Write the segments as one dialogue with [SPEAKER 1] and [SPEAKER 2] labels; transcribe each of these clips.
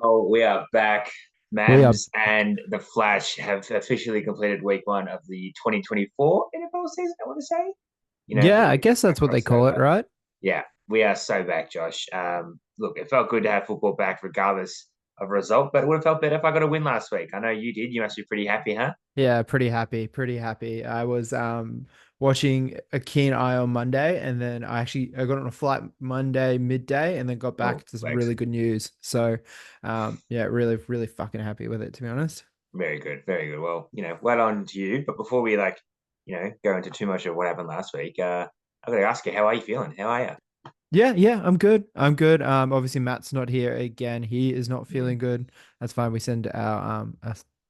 [SPEAKER 1] Oh, we are back.
[SPEAKER 2] We are,
[SPEAKER 1] Mams and the Flash have officially completed week one of the 2024 NFL season, I want to say.
[SPEAKER 2] yeah,
[SPEAKER 1] For
[SPEAKER 2] I
[SPEAKER 1] the
[SPEAKER 2] guess that's what they call it,
[SPEAKER 1] crossover.
[SPEAKER 2] right?
[SPEAKER 1] Yeah, we are so back, Josh. Look, it felt good to have football back regardless of result, but it would have felt better if I got a win last week. I know you did. You must be pretty happy, huh?
[SPEAKER 2] Yeah, pretty happy, pretty happy. I was watching a keen eye on Monday, and then I got on a flight Monday midday, and then got
[SPEAKER 1] Oh,
[SPEAKER 2] back to some
[SPEAKER 1] thanks.
[SPEAKER 2] really good news. So, yeah, really fucking happy with it, to be honest.
[SPEAKER 1] Very good, very good. Well, well on to you. But before we go into too much of what happened last week, I got to ask you, how are you feeling? How are you?
[SPEAKER 2] Yeah, I'm good. I'm good. Obviously Matt's not here again. He is not
[SPEAKER 1] Mm.
[SPEAKER 2] feeling good. That's fine. We send our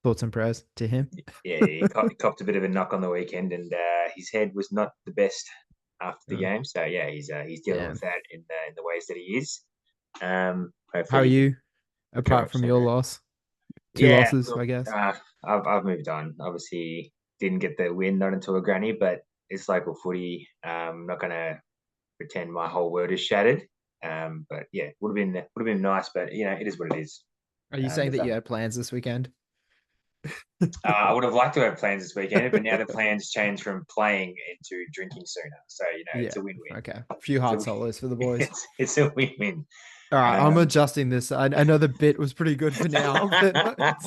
[SPEAKER 2] thoughts and prayers to him.
[SPEAKER 1] Yeah, he copped a bit of a knock on the weekend, and his head was not the best after the
[SPEAKER 2] Oh,
[SPEAKER 1] game. So yeah, he's dealing with
[SPEAKER 2] damn.
[SPEAKER 1] that in the ways that he is.
[SPEAKER 2] How
[SPEAKER 1] Hopefully
[SPEAKER 2] are
[SPEAKER 1] he can
[SPEAKER 2] you,
[SPEAKER 1] recover
[SPEAKER 2] apart from
[SPEAKER 1] soon.
[SPEAKER 2] your loss? Two
[SPEAKER 1] Yeah,
[SPEAKER 2] losses,
[SPEAKER 1] look,
[SPEAKER 2] I guess.
[SPEAKER 1] I've moved on. Obviously, didn't get the win, not until a granny, but it's local footy. Not gonna pretend my whole world is shattered. But yeah, would have been nice, but it is what it is.
[SPEAKER 2] Are you saying
[SPEAKER 1] There's
[SPEAKER 2] that you
[SPEAKER 1] nothing.
[SPEAKER 2] had plans this weekend?
[SPEAKER 1] I would have liked to have plans this weekend, but now the plans change from playing into drinking sooner. So
[SPEAKER 2] Yeah.
[SPEAKER 1] it's a win-win.
[SPEAKER 2] Okay. A few
[SPEAKER 1] It's
[SPEAKER 2] hard
[SPEAKER 1] a
[SPEAKER 2] solos for the boys.
[SPEAKER 1] it's a win-win.
[SPEAKER 2] All right. I'm
[SPEAKER 1] Um,
[SPEAKER 2] adjusting this. I know the bit was pretty good for now, but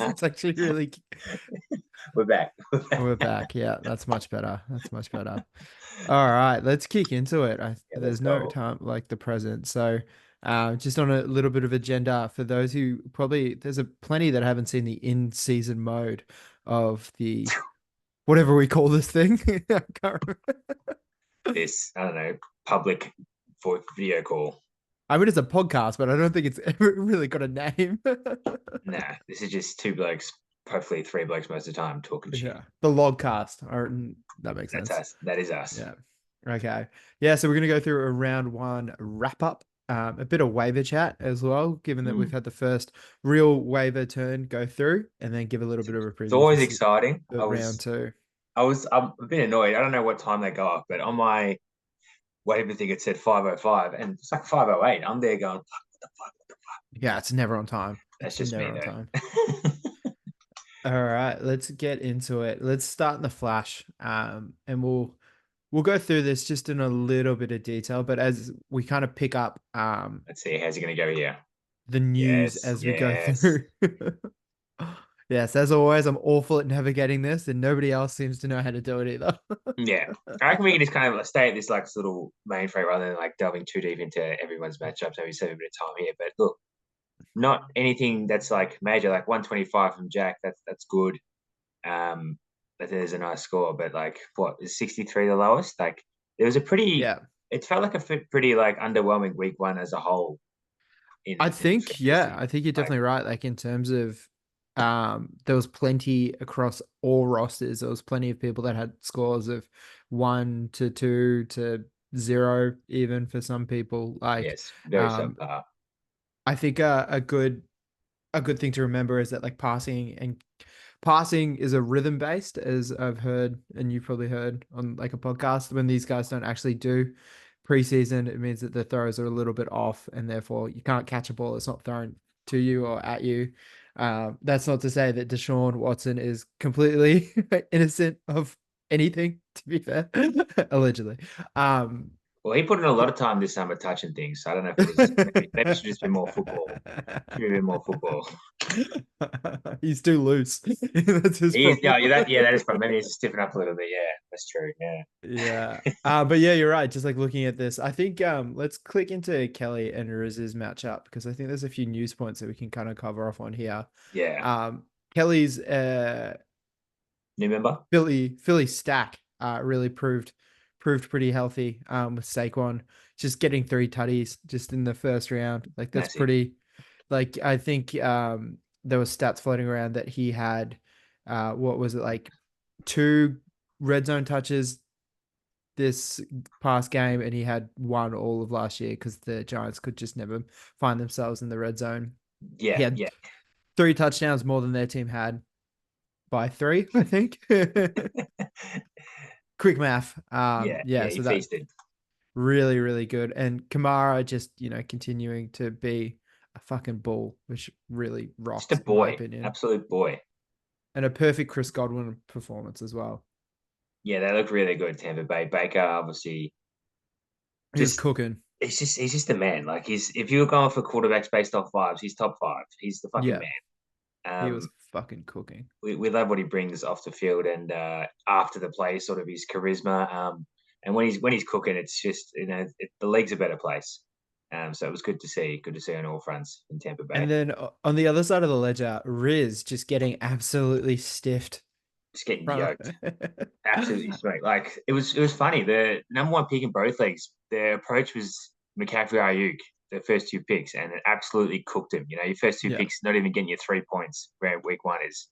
[SPEAKER 2] it's actually really.
[SPEAKER 1] we're back.
[SPEAKER 2] We're back. Yeah, that's much better. That's much better. All right. Let's kick into it.
[SPEAKER 1] Yeah, let's
[SPEAKER 2] There's no
[SPEAKER 1] go.
[SPEAKER 2] time like the present. So, just on a little bit of agenda for those who probably, there's a plenty that haven't seen the in-season mode of the whatever we call this thing. I can't
[SPEAKER 1] This I don't know public for video call.
[SPEAKER 2] I mean, it's a podcast, but I don't think it's ever really got a name.
[SPEAKER 1] Nah, this is just two blokes, hopefully three blokes most of the time talking shit.
[SPEAKER 2] Yeah. The LOGcast. Or, that makes
[SPEAKER 1] That's
[SPEAKER 2] sense.
[SPEAKER 1] us. That is us.
[SPEAKER 2] Yeah. Okay. Yeah. So we're going to go through a round one wrap up, a bit of waiver chat as well, given that we've
[SPEAKER 1] Mm.
[SPEAKER 2] had the first real waiver turn go through, and then give a little bit of a
[SPEAKER 1] It's
[SPEAKER 2] preview for
[SPEAKER 1] always exciting.
[SPEAKER 2] the round two.
[SPEAKER 1] I'm a bit annoyed. I don't know what time they go up, but on my whatever thing it said 5:05, and it's like 5:08. I'm there going, fuck, what the fuck, what the fuck.
[SPEAKER 2] Yeah. It's never on time.
[SPEAKER 1] That's
[SPEAKER 2] It's
[SPEAKER 1] just
[SPEAKER 2] never
[SPEAKER 1] me
[SPEAKER 2] on time.
[SPEAKER 1] though.
[SPEAKER 2] All right. Let's get into it. Let's start in the flash. And we'll go through this just in a little bit of detail, but as we kind of pick up
[SPEAKER 1] Let's see how's it gonna go here.
[SPEAKER 2] the news
[SPEAKER 1] Yes,
[SPEAKER 2] as we go
[SPEAKER 1] yes.
[SPEAKER 2] through. Yes, as always, I'm awful at navigating this, and nobody else seems to know how to do it either.
[SPEAKER 1] Yeah. I reckon we can just kind of stay at this like little mainframe rather than like delving too deep into everyone's matchups. So we save a bit of time here. But look, not anything that's like major, like 125 from Jack. That's good. Um, that is a nice score. But like, what is 63 the lowest? Like, it was a pretty.
[SPEAKER 2] Yeah,
[SPEAKER 1] It felt like a pretty like underwhelming week one as a whole
[SPEAKER 2] I
[SPEAKER 1] in
[SPEAKER 2] think, yeah,
[SPEAKER 1] fantasy.
[SPEAKER 2] I think you're
[SPEAKER 1] Like,
[SPEAKER 2] definitely right. Like in terms of, there was plenty across all rosters. There was plenty of people that had scores of 1 to 2 to 0, even for some people. Like,
[SPEAKER 1] yes, very
[SPEAKER 2] um,
[SPEAKER 1] subpar.
[SPEAKER 2] I think a good thing to remember is that like passing is a rhythm based, as I've heard, and you've probably heard on like a podcast. When these guys don't actually do preseason, it means that the throws are a little bit off, and therefore you can't catch a ball that's not thrown to you or at you. That's not to say that Deshaun Watson is completely innocent of anything. To be fair, allegedly. Um,
[SPEAKER 1] Well, he put in a lot of time this summer touching things. So I don't know if it was maybe it should just be more football. Should be more football.
[SPEAKER 2] He's too loose. That's his
[SPEAKER 1] He is,
[SPEAKER 2] problem.
[SPEAKER 1] yeah, that is probably maybe he's just stiffen up a little bit. Yeah, that's true. Yeah,
[SPEAKER 2] Yeah. But yeah, you're right. Just like looking at this, I think let's click into Kelly and Riz's matchup because I think there's a few news points that we can kind of cover off on here.
[SPEAKER 1] yeah.
[SPEAKER 2] Kelly's
[SPEAKER 1] New member,
[SPEAKER 2] Philly stack really proved pretty healthy with Saquon just getting 3 tutties just in the first round. Like that's
[SPEAKER 1] massive.
[SPEAKER 2] pretty, like I think there was stats floating around that he had what was it, like 2 red zone touches this past game, and he had one all of last year because the Giants could just never find themselves in the red zone. He
[SPEAKER 1] Yeah,
[SPEAKER 2] had
[SPEAKER 1] yeah,
[SPEAKER 2] 3 touchdowns more than their team had by 3, I think. Quick math.
[SPEAKER 1] yeah,
[SPEAKER 2] Yeah,
[SPEAKER 1] yeah. He
[SPEAKER 2] so that
[SPEAKER 1] feasted.
[SPEAKER 2] really, really good. And Kamara just, continuing to be a fucking bull, which really
[SPEAKER 1] Just a
[SPEAKER 2] rocked in my
[SPEAKER 1] boy,
[SPEAKER 2] opinion.
[SPEAKER 1] absolute boy.
[SPEAKER 2] And a perfect Chris Godwin performance as well.
[SPEAKER 1] Yeah, they look really good. Tampa Bay. Baker, obviously,
[SPEAKER 2] He was
[SPEAKER 1] just
[SPEAKER 2] cooking.
[SPEAKER 1] he's just a man. Like if you were going for quarterbacks based off vibes, he's top five. He's the fucking
[SPEAKER 2] Yeah,
[SPEAKER 1] man.
[SPEAKER 2] he was fucking cooking.
[SPEAKER 1] We love what he brings off the field and after the play, sort of his charisma. And when he's cooking, it's just the league's a better place. So it was good to see on all fronts in Tampa
[SPEAKER 2] And
[SPEAKER 1] Bay.
[SPEAKER 2] then on the other side of the ledger, Riz just getting absolutely stiffed.
[SPEAKER 1] Just getting
[SPEAKER 2] Front
[SPEAKER 1] yoked, absolutely smoked. Like it was funny. The number one pick in both leagues, their approach was McCaffrey Ayuk, the first two picks, and it absolutely cooked him. Your first two
[SPEAKER 2] Yeah.
[SPEAKER 1] picks not even getting you 3 points where week one is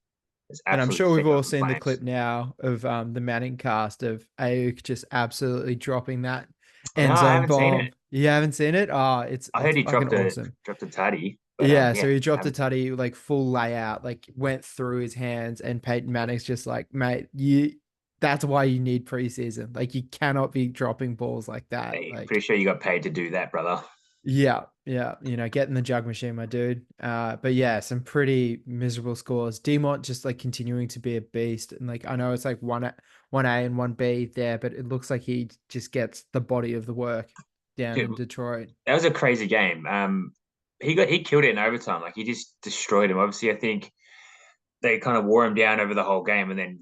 [SPEAKER 2] And I'm
[SPEAKER 1] absolutely
[SPEAKER 2] sure we've
[SPEAKER 1] setting
[SPEAKER 2] all
[SPEAKER 1] off the
[SPEAKER 2] seen the
[SPEAKER 1] flames.
[SPEAKER 2] clip now of the Manning cast of Ayuk just absolutely dropping that
[SPEAKER 1] No,
[SPEAKER 2] end
[SPEAKER 1] I
[SPEAKER 2] zone
[SPEAKER 1] haven't seen it.
[SPEAKER 2] bomb. You haven't seen it? Oh,
[SPEAKER 1] I
[SPEAKER 2] it's
[SPEAKER 1] heard he
[SPEAKER 2] fucking awesome.
[SPEAKER 1] dropped a tutty, but
[SPEAKER 2] Yeah, so
[SPEAKER 1] yeah,
[SPEAKER 2] he
[SPEAKER 1] I
[SPEAKER 2] dropped a
[SPEAKER 1] haven't.
[SPEAKER 2] tutty, like full layout, like went through his hands, and Peyton Manning's just like, mate, you that's why you need preseason. Like you cannot be dropping balls like that.
[SPEAKER 1] Hey,
[SPEAKER 2] Like,
[SPEAKER 1] pretty sure you got paid to do that, brother.
[SPEAKER 2] yeah, yeah, get in the jug machine, my dude. But yeah, some pretty miserable scores. Demont just like continuing to be a beast. And like I know it's like one A and one B there, but it looks like he just gets the body of the work down
[SPEAKER 1] Dude,
[SPEAKER 2] in Detroit.
[SPEAKER 1] that was a crazy game. He killed it in overtime. Like he just destroyed him. Obviously, I think they kind of wore him down over the whole game, and then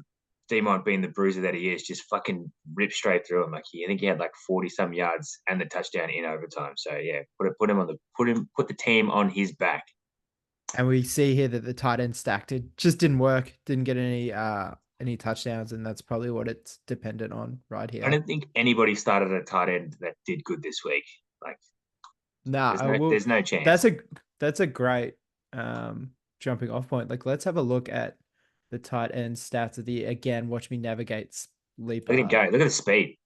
[SPEAKER 1] Demont, being the bruiser that he is, just fucking ripped straight through him. Like I think he had like 40 some yards and the touchdown in overtime. So yeah, put the team on his back.
[SPEAKER 2] And we see here that the tight end stacked. It just didn't work. Didn't get any touchdowns, and that's probably what it's dependent on right
[SPEAKER 1] I
[SPEAKER 2] here.
[SPEAKER 1] don't think anybody started a tight end that did good this week. Like
[SPEAKER 2] Nah,
[SPEAKER 1] there's
[SPEAKER 2] I
[SPEAKER 1] no
[SPEAKER 2] will
[SPEAKER 1] there's no chance.
[SPEAKER 2] that's a great jumping off point. Like let's have a look at the tight end stats of the again, watch me navigate
[SPEAKER 1] Look at him
[SPEAKER 2] sleeper.
[SPEAKER 1] go. Look at the speed.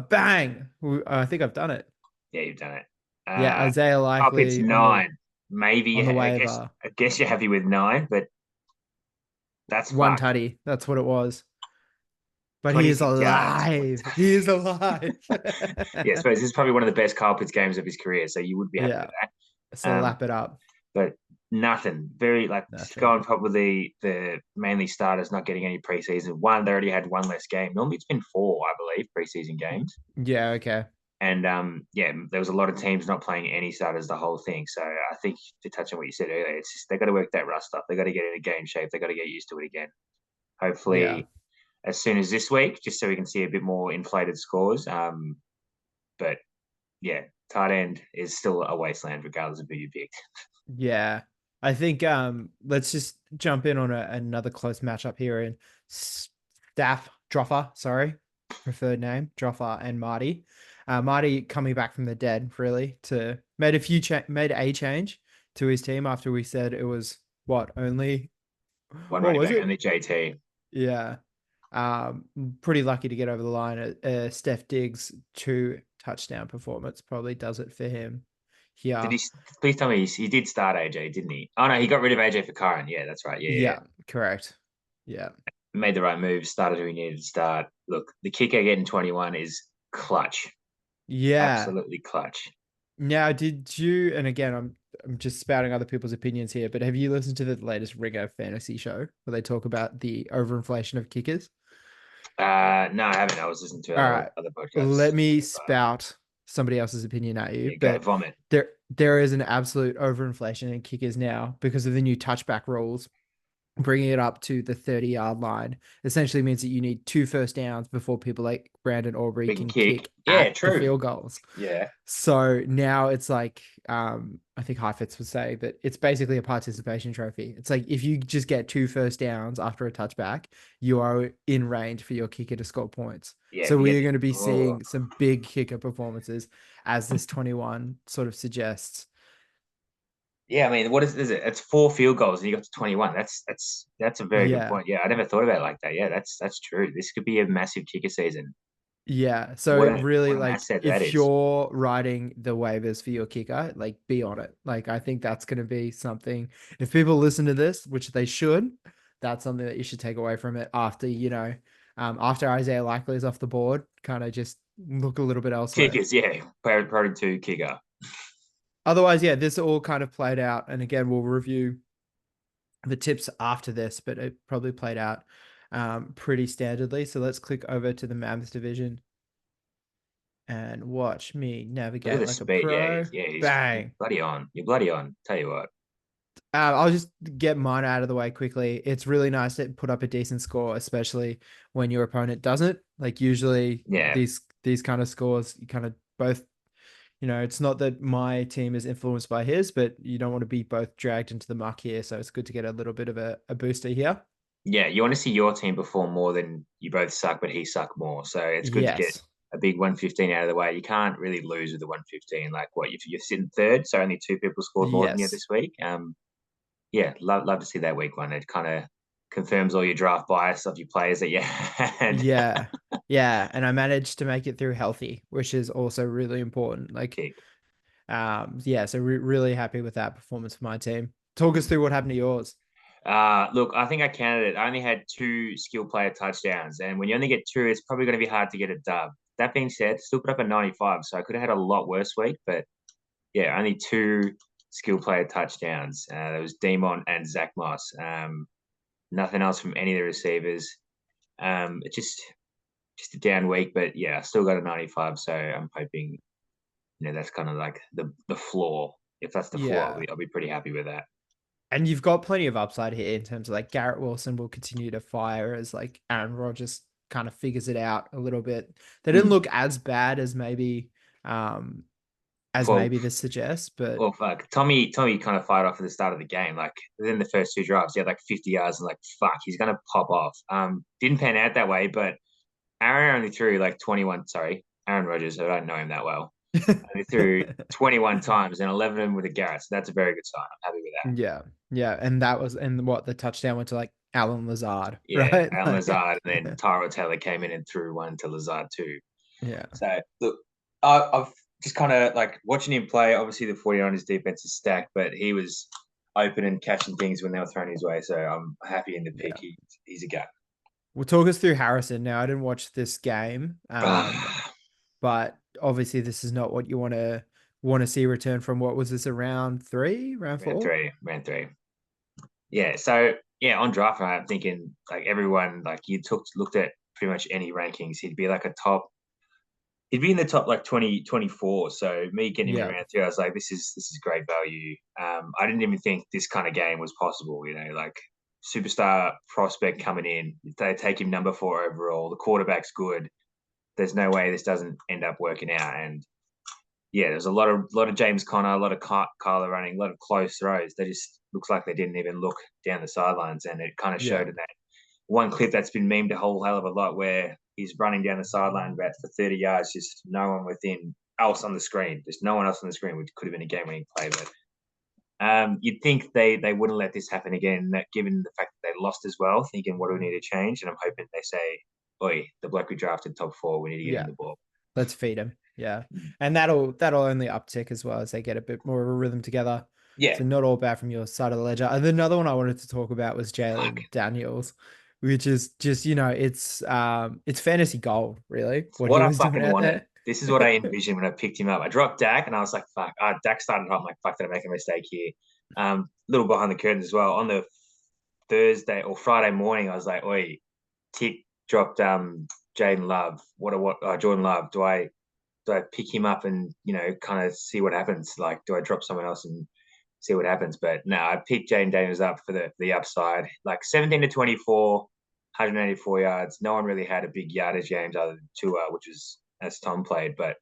[SPEAKER 2] Bang. I think I've done it.
[SPEAKER 1] Yeah, you've done it.
[SPEAKER 2] Yeah,
[SPEAKER 1] Uh,
[SPEAKER 2] Isaiah
[SPEAKER 1] Up it's
[SPEAKER 2] Likely
[SPEAKER 1] nine. Maybe
[SPEAKER 2] on the
[SPEAKER 1] I
[SPEAKER 2] waiver.
[SPEAKER 1] guess you're happy with nine, but that's
[SPEAKER 2] One
[SPEAKER 1] fucked.
[SPEAKER 2] tutty. That's what it was. But he is
[SPEAKER 1] 26 yards.
[SPEAKER 2] alive. He is alive.
[SPEAKER 1] Yeah, I suppose this is probably one of the best Kyle Pitts games of his career, so you would be happy with
[SPEAKER 2] Yeah.
[SPEAKER 1] that.
[SPEAKER 2] So lap it up.
[SPEAKER 1] But nothing. Very like just
[SPEAKER 2] Nothing.
[SPEAKER 1] going probably the mainly starters not getting any preseason. One, they already had one less game. Normally it's been four, I believe, preseason games.
[SPEAKER 2] Yeah, okay.
[SPEAKER 1] And yeah, there was a lot of teams not playing any starters the whole thing. So I think to touch on what you said earlier, it's just they got to work that rust up. They got to get in a game shape. They got to get used to it again.
[SPEAKER 2] Yeah.
[SPEAKER 1] Hopefully, as soon as this week, just so we can see a bit more inflated scores. But yeah, tight end is still a wasteland regardless of who you picked.
[SPEAKER 2] Yeah. I think let's just jump in on another close matchup here in Staff Droffer, sorry. Preferred name, Droffer and Marty. Marty coming back from the dead, really, to made a change to his team after we said it was what only
[SPEAKER 1] One
[SPEAKER 2] what
[SPEAKER 1] running
[SPEAKER 2] was
[SPEAKER 1] back,
[SPEAKER 2] it?
[SPEAKER 1] only JT.
[SPEAKER 2] Yeah. Pretty lucky to get over the line. Steph Diggs 2 touchdown performance probably does it for him
[SPEAKER 1] Did
[SPEAKER 2] here.
[SPEAKER 1] he? Please tell me he did start AJ, didn't he? Oh no, he got rid of AJ for Curran. Yeah, that's right. Yeah, yeah.
[SPEAKER 2] Yeah, correct. Yeah.
[SPEAKER 1] Made the right move. Started who he needed to start. Look, the kicker getting 21 is clutch.
[SPEAKER 2] Yeah.
[SPEAKER 1] Absolutely clutch.
[SPEAKER 2] Now, did you, and again, I'm just spouting other people's opinions here, but have you listened to the latest Ringer fantasy show where they talk about the overinflation of kickers?
[SPEAKER 1] No, I haven't. I was listening to
[SPEAKER 2] All right.
[SPEAKER 1] other podcasts.
[SPEAKER 2] Let me spout somebody else's opinion at you,
[SPEAKER 1] Yeah, go
[SPEAKER 2] but
[SPEAKER 1] vomit.
[SPEAKER 2] there is an absolute overinflation in kickers now because of the new touchback rules. Bringing it up to the 30-yard line essentially means that you need 2 first downs before people like Brandon Aubrey
[SPEAKER 1] We can
[SPEAKER 2] can
[SPEAKER 1] kick.
[SPEAKER 2] kick
[SPEAKER 1] Yeah,
[SPEAKER 2] at the
[SPEAKER 1] true.
[SPEAKER 2] field goals.
[SPEAKER 1] Yeah.
[SPEAKER 2] So now it's like, I think Heifetz would say that it's basically a participation trophy. It's like if you just get 2 first downs after a touchback, you are in range for your kicker to score points.
[SPEAKER 1] Yeah,
[SPEAKER 2] So
[SPEAKER 1] if you
[SPEAKER 2] we
[SPEAKER 1] get
[SPEAKER 2] are going to be
[SPEAKER 1] oh,
[SPEAKER 2] seeing some big kicker performances, as this 21 sort of suggests.
[SPEAKER 1] yeah, I mean, what is it? It's 4 field goals and you got to 21. That's a very good
[SPEAKER 2] Yeah.
[SPEAKER 1] point. Yeah, I never thought about it like that. Yeah, that's true. This could be a massive kicker season.
[SPEAKER 2] Yeah. So really,
[SPEAKER 1] What an
[SPEAKER 2] like,
[SPEAKER 1] asset that
[SPEAKER 2] if
[SPEAKER 1] is.
[SPEAKER 2] you're writing the waivers for your kicker, like, be on it. Like, I think that's going to be something. If people listen to this, which they should, that's something that you should take away from it after, after Isaiah Likely is off the board, kind of just look a little bit elsewhere.
[SPEAKER 1] Kickers, yeah. Priority two kicker.
[SPEAKER 2] otherwise, yeah, this all kind of played out. And again, we'll review the tips after this, but it probably played out pretty standardly. So let's click over to the Mammoth division and watch me
[SPEAKER 1] Look at
[SPEAKER 2] navigate
[SPEAKER 1] the
[SPEAKER 2] like a
[SPEAKER 1] speed.
[SPEAKER 2] pro.
[SPEAKER 1] He's
[SPEAKER 2] Bang.
[SPEAKER 1] bloody on. You're bloody on. Tell you what.
[SPEAKER 2] I'll just get mine out of the way quickly. It's really nice to put up a decent score, especially when your opponent doesn't. Like usually
[SPEAKER 1] Yeah.
[SPEAKER 2] these kind of scores, you kind of both, it's not that my team is influenced by his, but you don't want to be both dragged into the muck here. So it's good to get a little bit of a booster here.
[SPEAKER 1] Yeah, you want to see your team perform more than you both suck, but he suck more. So it's good to get
[SPEAKER 2] Yes.
[SPEAKER 1] a big 115 out of the way. You can't really lose with the 115. Like what you're sitting third, so only two people scored more than you
[SPEAKER 2] Yes.
[SPEAKER 1] this week. Yeah, love to see that week one. It kind of confirms all your draft bias of your players that you had.
[SPEAKER 2] Yeah. Yeah. And I managed to make it through healthy, which is also really important. Like,
[SPEAKER 1] Kick.
[SPEAKER 2] yeah. So really happy with that performance for my team. Talk us through what happened to yours.
[SPEAKER 1] Look, I think I counted it. I only had two skill player touchdowns, and when you only get two, it's probably going to be hard to get a dub. That being said, still put up a 95, so I could have had a lot worse week, but yeah, only two skill player touchdowns. There was Demon and Zach Moss. Nothing else from any of the receivers. It's just a down week, but yeah, I still got a 95, so I'm hoping that's kind of like the floor. If that's the floor,
[SPEAKER 2] Yeah.
[SPEAKER 1] I'll be pretty happy with that.
[SPEAKER 2] And you've got plenty of upside here in terms of like Garrett Wilson will continue to fire as like Aaron Rodgers kind of figures it out a little bit. They didn't
[SPEAKER 1] Mm.
[SPEAKER 2] look as bad um as
[SPEAKER 1] Well,
[SPEAKER 2] maybe this suggests, but
[SPEAKER 1] well, fuck. Tommy kind of fired off at the start of the game. Like within the first two drives, he had like 50 yards, and like fuck, he's gonna pop off. Didn't pan out that way, but Aaron only threw like 21. Sorry, Aaron Rodgers. I don't know him that well. Only threw 21 times and 11 of them with a Garrett. So that's a very good sign. I'm happy with that.
[SPEAKER 2] yeah. Yeah, and that was and what the touchdown went to like Alan Lazard,
[SPEAKER 1] Yeah,
[SPEAKER 2] right?
[SPEAKER 1] Alan
[SPEAKER 2] Like,
[SPEAKER 1] Lazard, and then Tyrell Taylor came in and threw one to Lazard too.
[SPEAKER 2] yeah.
[SPEAKER 1] So look, I've just kind of like watching him play. Obviously, the 49ers defense is stacked, but he was open and catching things when they were thrown his way. So I'm happy in the pick.
[SPEAKER 2] Yeah.
[SPEAKER 1] He's a guy.
[SPEAKER 2] We'll talk us through Harrison now. I didn't watch this game. But obviously this is not what you want to see return from. What was this, a round three, round four?
[SPEAKER 1] Round three. Yeah. So yeah, on draft night, I'm thinking like everyone like you looked at pretty much any rankings, he'd be like a top. He'd be in the top like 20, 24. So me getting him in
[SPEAKER 2] Yeah.
[SPEAKER 1] round three, I was like, this is great value. I didn't even think this kind of game was possible. Like superstar prospect coming in, they take him number 4 overall. The quarterback's good. There's no way this doesn't end up working out. And yeah, there's a lot of James Conner, a lot of Kyler running, a lot of close throws. They just looks like they didn't even look down the sidelines, and it kind of
[SPEAKER 2] Yeah.
[SPEAKER 1] showed in that one clip that's been memed a whole hell of a lot, where he's running down the sideline about for 30 yards, just no one within else on the screen. There's no one else on the screen, which could have been a game-winning play. But you'd think they wouldn't let this happen again, that given the fact that they lost as well, thinking what do we need to change? And I'm hoping they say, "Oi, the bloke we drafted top 4, we need to get
[SPEAKER 2] Yeah.
[SPEAKER 1] him the ball."
[SPEAKER 2] Let's feed him. Yeah. And that'll only uptick as well as they get a bit more of a rhythm together.
[SPEAKER 1] Yeah,
[SPEAKER 2] So not all bad from your side of the ledger. And another one I wanted to talk about was
[SPEAKER 1] fuck.
[SPEAKER 2] Jalen Daniels, which is just, it's fantasy gold, really, what
[SPEAKER 1] What
[SPEAKER 2] he
[SPEAKER 1] I
[SPEAKER 2] was doing
[SPEAKER 1] fucking
[SPEAKER 2] out
[SPEAKER 1] wanted.
[SPEAKER 2] there.
[SPEAKER 1] This is what I envisioned when I picked him up. I dropped Dak, and I was like, "Fuck!" Dak started hot. I'm like, "Fuck! Did I make a mistake here?" Little behind the curtains as well. On the Thursday or Friday morning, I was like, "Oi, Tick dropped Jaden Love. Jordan Love? Do I pick him up and kind of see what happens? Like, do I drop someone else and see what happens?" But no, I picked Jaden Daniels up for the upside. Like 17 to 24, 184 yards. No one really had a big yardage games other than Tua, which was as Tom played. But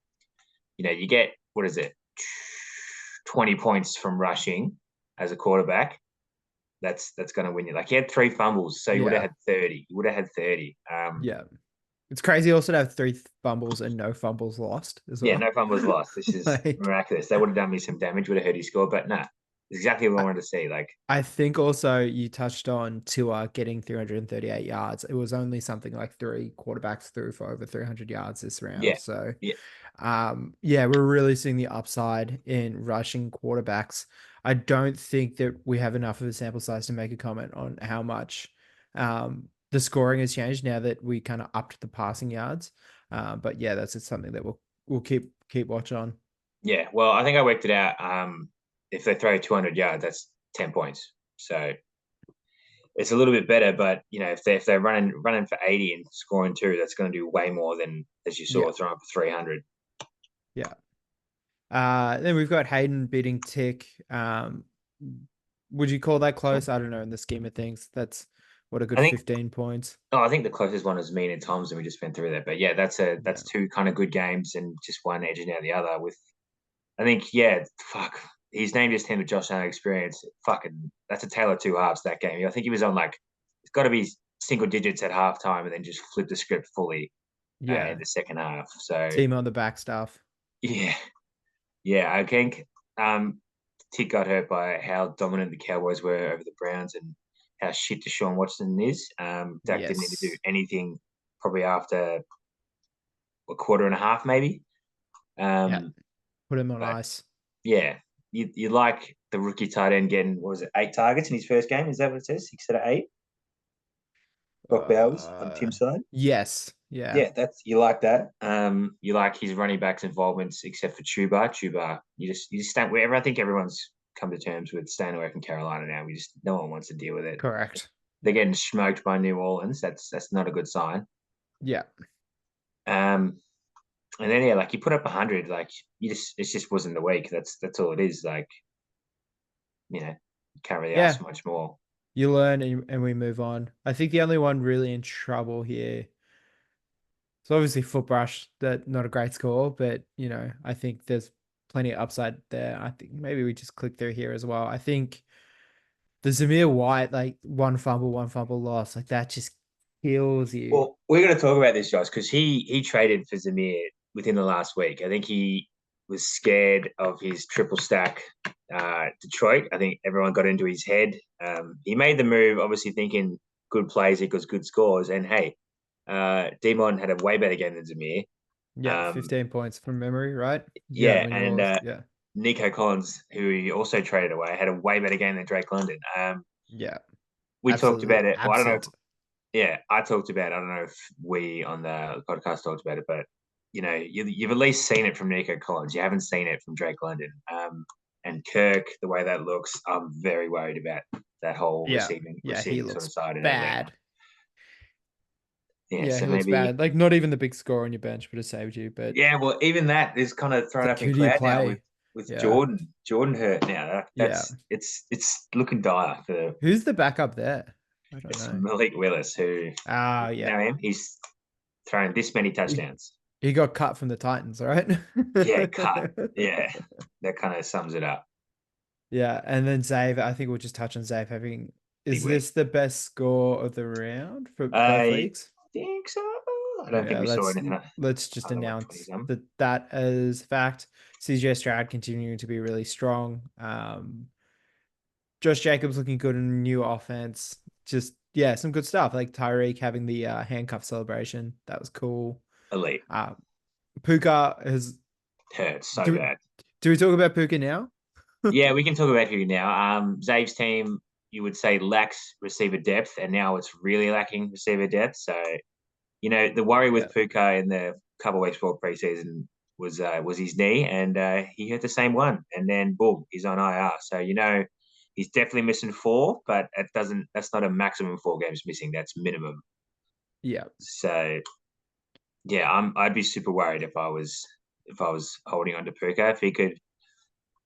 [SPEAKER 1] you get what is it, 20 points from rushing as a quarterback. That's going to win you. Like he had 3 fumbles, so he would have
[SPEAKER 2] Yeah.
[SPEAKER 1] had 30. He would have had 30.
[SPEAKER 2] Yeah. It's crazy also to have 3 fumbles and no fumbles lost as
[SPEAKER 1] Yeah,
[SPEAKER 2] well.
[SPEAKER 1] no fumbles lost. This is
[SPEAKER 2] Like,
[SPEAKER 1] miraculous. They would have done me some damage, would have hurt his score, but nah, it's exactly what I
[SPEAKER 2] I,
[SPEAKER 1] wanted to see. Like,
[SPEAKER 2] I think also you touched on Tua getting 338 yards. It was only something like 3 quarterbacks through for over 300 yards this round.
[SPEAKER 1] yeah,
[SPEAKER 2] So,
[SPEAKER 1] yeah,
[SPEAKER 2] yeah, we're really seeing the upside in rushing quarterbacks. I don't think that we have enough of a sample size to make a comment on how much the scoring has changed now that we kind of upped the passing yards. But yeah, that's just something that we'll keep watch on.
[SPEAKER 1] Yeah, well, I think I worked it out. If they throw 200 yards, that's 10 points. So it's a little bit better, but if they're running for 80 and scoring two, that's going to do way more than as you
[SPEAKER 2] Yeah.
[SPEAKER 1] saw throwing for 300.
[SPEAKER 2] Yeah. Then we've got Hayden beating Tick. Would you call that close? I don't know. In the scheme of things, that's what a
[SPEAKER 1] I
[SPEAKER 2] good
[SPEAKER 1] think
[SPEAKER 2] 15 points.
[SPEAKER 1] I think the closest one is me and Tom's, and we just went through that. But yeah,
[SPEAKER 2] Yeah.
[SPEAKER 1] that's two kind of good games, and just one edging out the other. With I think fuck, his name just him with Josh Allen experience. Fucking, that's a tale of two halves. That game, I think he was on like it's got to be single digits at halftime, and then just flip the script fully in
[SPEAKER 2] Yeah.
[SPEAKER 1] the second half. So
[SPEAKER 2] Team on the back stuff.
[SPEAKER 1] yeah, yeah, I think Tick got hurt by how dominant the Cowboys were over the Browns and how shit Deshaun Watson is. Dak didn't need to do
[SPEAKER 2] Yes.
[SPEAKER 1] anything probably after a quarter and a half, maybe.
[SPEAKER 2] Yeah.
[SPEAKER 1] Um,
[SPEAKER 2] Put him on
[SPEAKER 1] but
[SPEAKER 2] ice.
[SPEAKER 1] yeah, you like the rookie tight end getting, what was it, 8 targets in his first game? Is that what it says? 6 out of 8? Brock Bowers on
[SPEAKER 2] Uh,
[SPEAKER 1] Tim's side.
[SPEAKER 2] yes. Yeah.
[SPEAKER 1] Yeah, that's you like that. You like his running backs involvements, except for Chuba. Chuba, you just stand wherever. I think everyone's come to terms with staying away from Carolina now. No one wants to deal with it.
[SPEAKER 2] Correct.
[SPEAKER 1] They're
[SPEAKER 2] Yeah.
[SPEAKER 1] getting smoked by New Orleans. That's not a good sign.
[SPEAKER 2] Yeah.
[SPEAKER 1] Um, and then yeah, like you put up 100, like it just wasn't the week. That's all it is. Like can't really ask
[SPEAKER 2] Yeah.
[SPEAKER 1] for much more.
[SPEAKER 2] You learn and we move on. I think the only one really in trouble here. So obviously Footbrush, that not a great score, but I think there's plenty of upside there. I think maybe we just click through here as well. I think the Zamir White, like one fumble loss, like that just kills you.
[SPEAKER 1] Well, we're going to talk about this, Josh, because he traded for Zamir within the last week. I think he was scared of his triple stack Detroit. I think everyone got into his head. He made the move, obviously thinking good plays equals good scores. And hey, Demon had a way better game than Zamir.
[SPEAKER 2] Yeah,
[SPEAKER 1] Um,
[SPEAKER 2] 15 points from memory, right? Yeah,
[SPEAKER 1] yeah,
[SPEAKER 2] when
[SPEAKER 1] and
[SPEAKER 2] yours, yeah.
[SPEAKER 1] Nico Collins, who he also traded away, had a way better game than Drake London.
[SPEAKER 2] Yeah,
[SPEAKER 1] We talked
[SPEAKER 2] absolutely
[SPEAKER 1] about it. Well, I don't know.
[SPEAKER 2] absent.
[SPEAKER 1] Yeah, I talked about it. I don't know if we on the podcast talked about it, but you've at least seen it from Nico Collins. You haven't seen it from Drake London. And Kirk, the way that looks, I'm very worried about that whole
[SPEAKER 2] Yeah, yeah, he
[SPEAKER 1] receiving sort of
[SPEAKER 2] looks
[SPEAKER 1] side in Atlanta.
[SPEAKER 2] bad.
[SPEAKER 1] Yeah,
[SPEAKER 2] Yeah,
[SPEAKER 1] so
[SPEAKER 2] he looks
[SPEAKER 1] maybe.
[SPEAKER 2] bad. Like not even the big score on your bench would have saved you, but
[SPEAKER 1] Yeah, well, even that is kind of thrown
[SPEAKER 2] like
[SPEAKER 1] up in
[SPEAKER 2] who do you
[SPEAKER 1] cloud now with
[SPEAKER 2] play?
[SPEAKER 1] with
[SPEAKER 2] Yeah,
[SPEAKER 1] Jordan. Jordan hurt now.
[SPEAKER 2] yeah.
[SPEAKER 1] It's looking dire for
[SPEAKER 2] Who's the backup there? I don't
[SPEAKER 1] it's
[SPEAKER 2] know.
[SPEAKER 1] Malik Willis, who
[SPEAKER 2] Ah,
[SPEAKER 1] you
[SPEAKER 2] yeah.
[SPEAKER 1] know him. He's thrown this many
[SPEAKER 2] He,
[SPEAKER 1] touchdowns.
[SPEAKER 2] he got cut from the Titans, right?
[SPEAKER 1] Yeah, cut. Yeah, that kind of sums it up.
[SPEAKER 2] Yeah, and then Zave, I think we'll just touch on Zave having.
[SPEAKER 1] Big
[SPEAKER 2] Is
[SPEAKER 1] week.
[SPEAKER 2] this the best score of the round for both
[SPEAKER 1] I
[SPEAKER 2] leagues?
[SPEAKER 1] think so. I don't think
[SPEAKER 2] Yeah,
[SPEAKER 1] we saw anything
[SPEAKER 2] let's just
[SPEAKER 1] other than 120
[SPEAKER 2] announce
[SPEAKER 1] some.
[SPEAKER 2] that as fact. CJ Stroud continuing to be really strong. Josh Jacobs looking good in a new offense. Just yeah, some good stuff. Like Tyreek having the handcuff celebration. That was cool.
[SPEAKER 1] Elite.
[SPEAKER 2] Uh, Puka has.
[SPEAKER 1] Hurts so
[SPEAKER 2] Do
[SPEAKER 1] bad.
[SPEAKER 2] do we talk about Puka now?
[SPEAKER 1] Yeah, we can talk about who now. Zave's team, you would say, lacks receiver depth, and now it's really lacking receiver depth. So, the worry
[SPEAKER 2] Yeah.
[SPEAKER 1] with Puka in the couple of weeks before preseason was his knee, and he hurt the same one, and then boom, he's on IR. So he's definitely missing 4, but that's not a maximum 4 games missing. That's minimum.
[SPEAKER 2] Yeah.
[SPEAKER 1] So yeah, I'd be super worried if I was holding on to Puka. If he could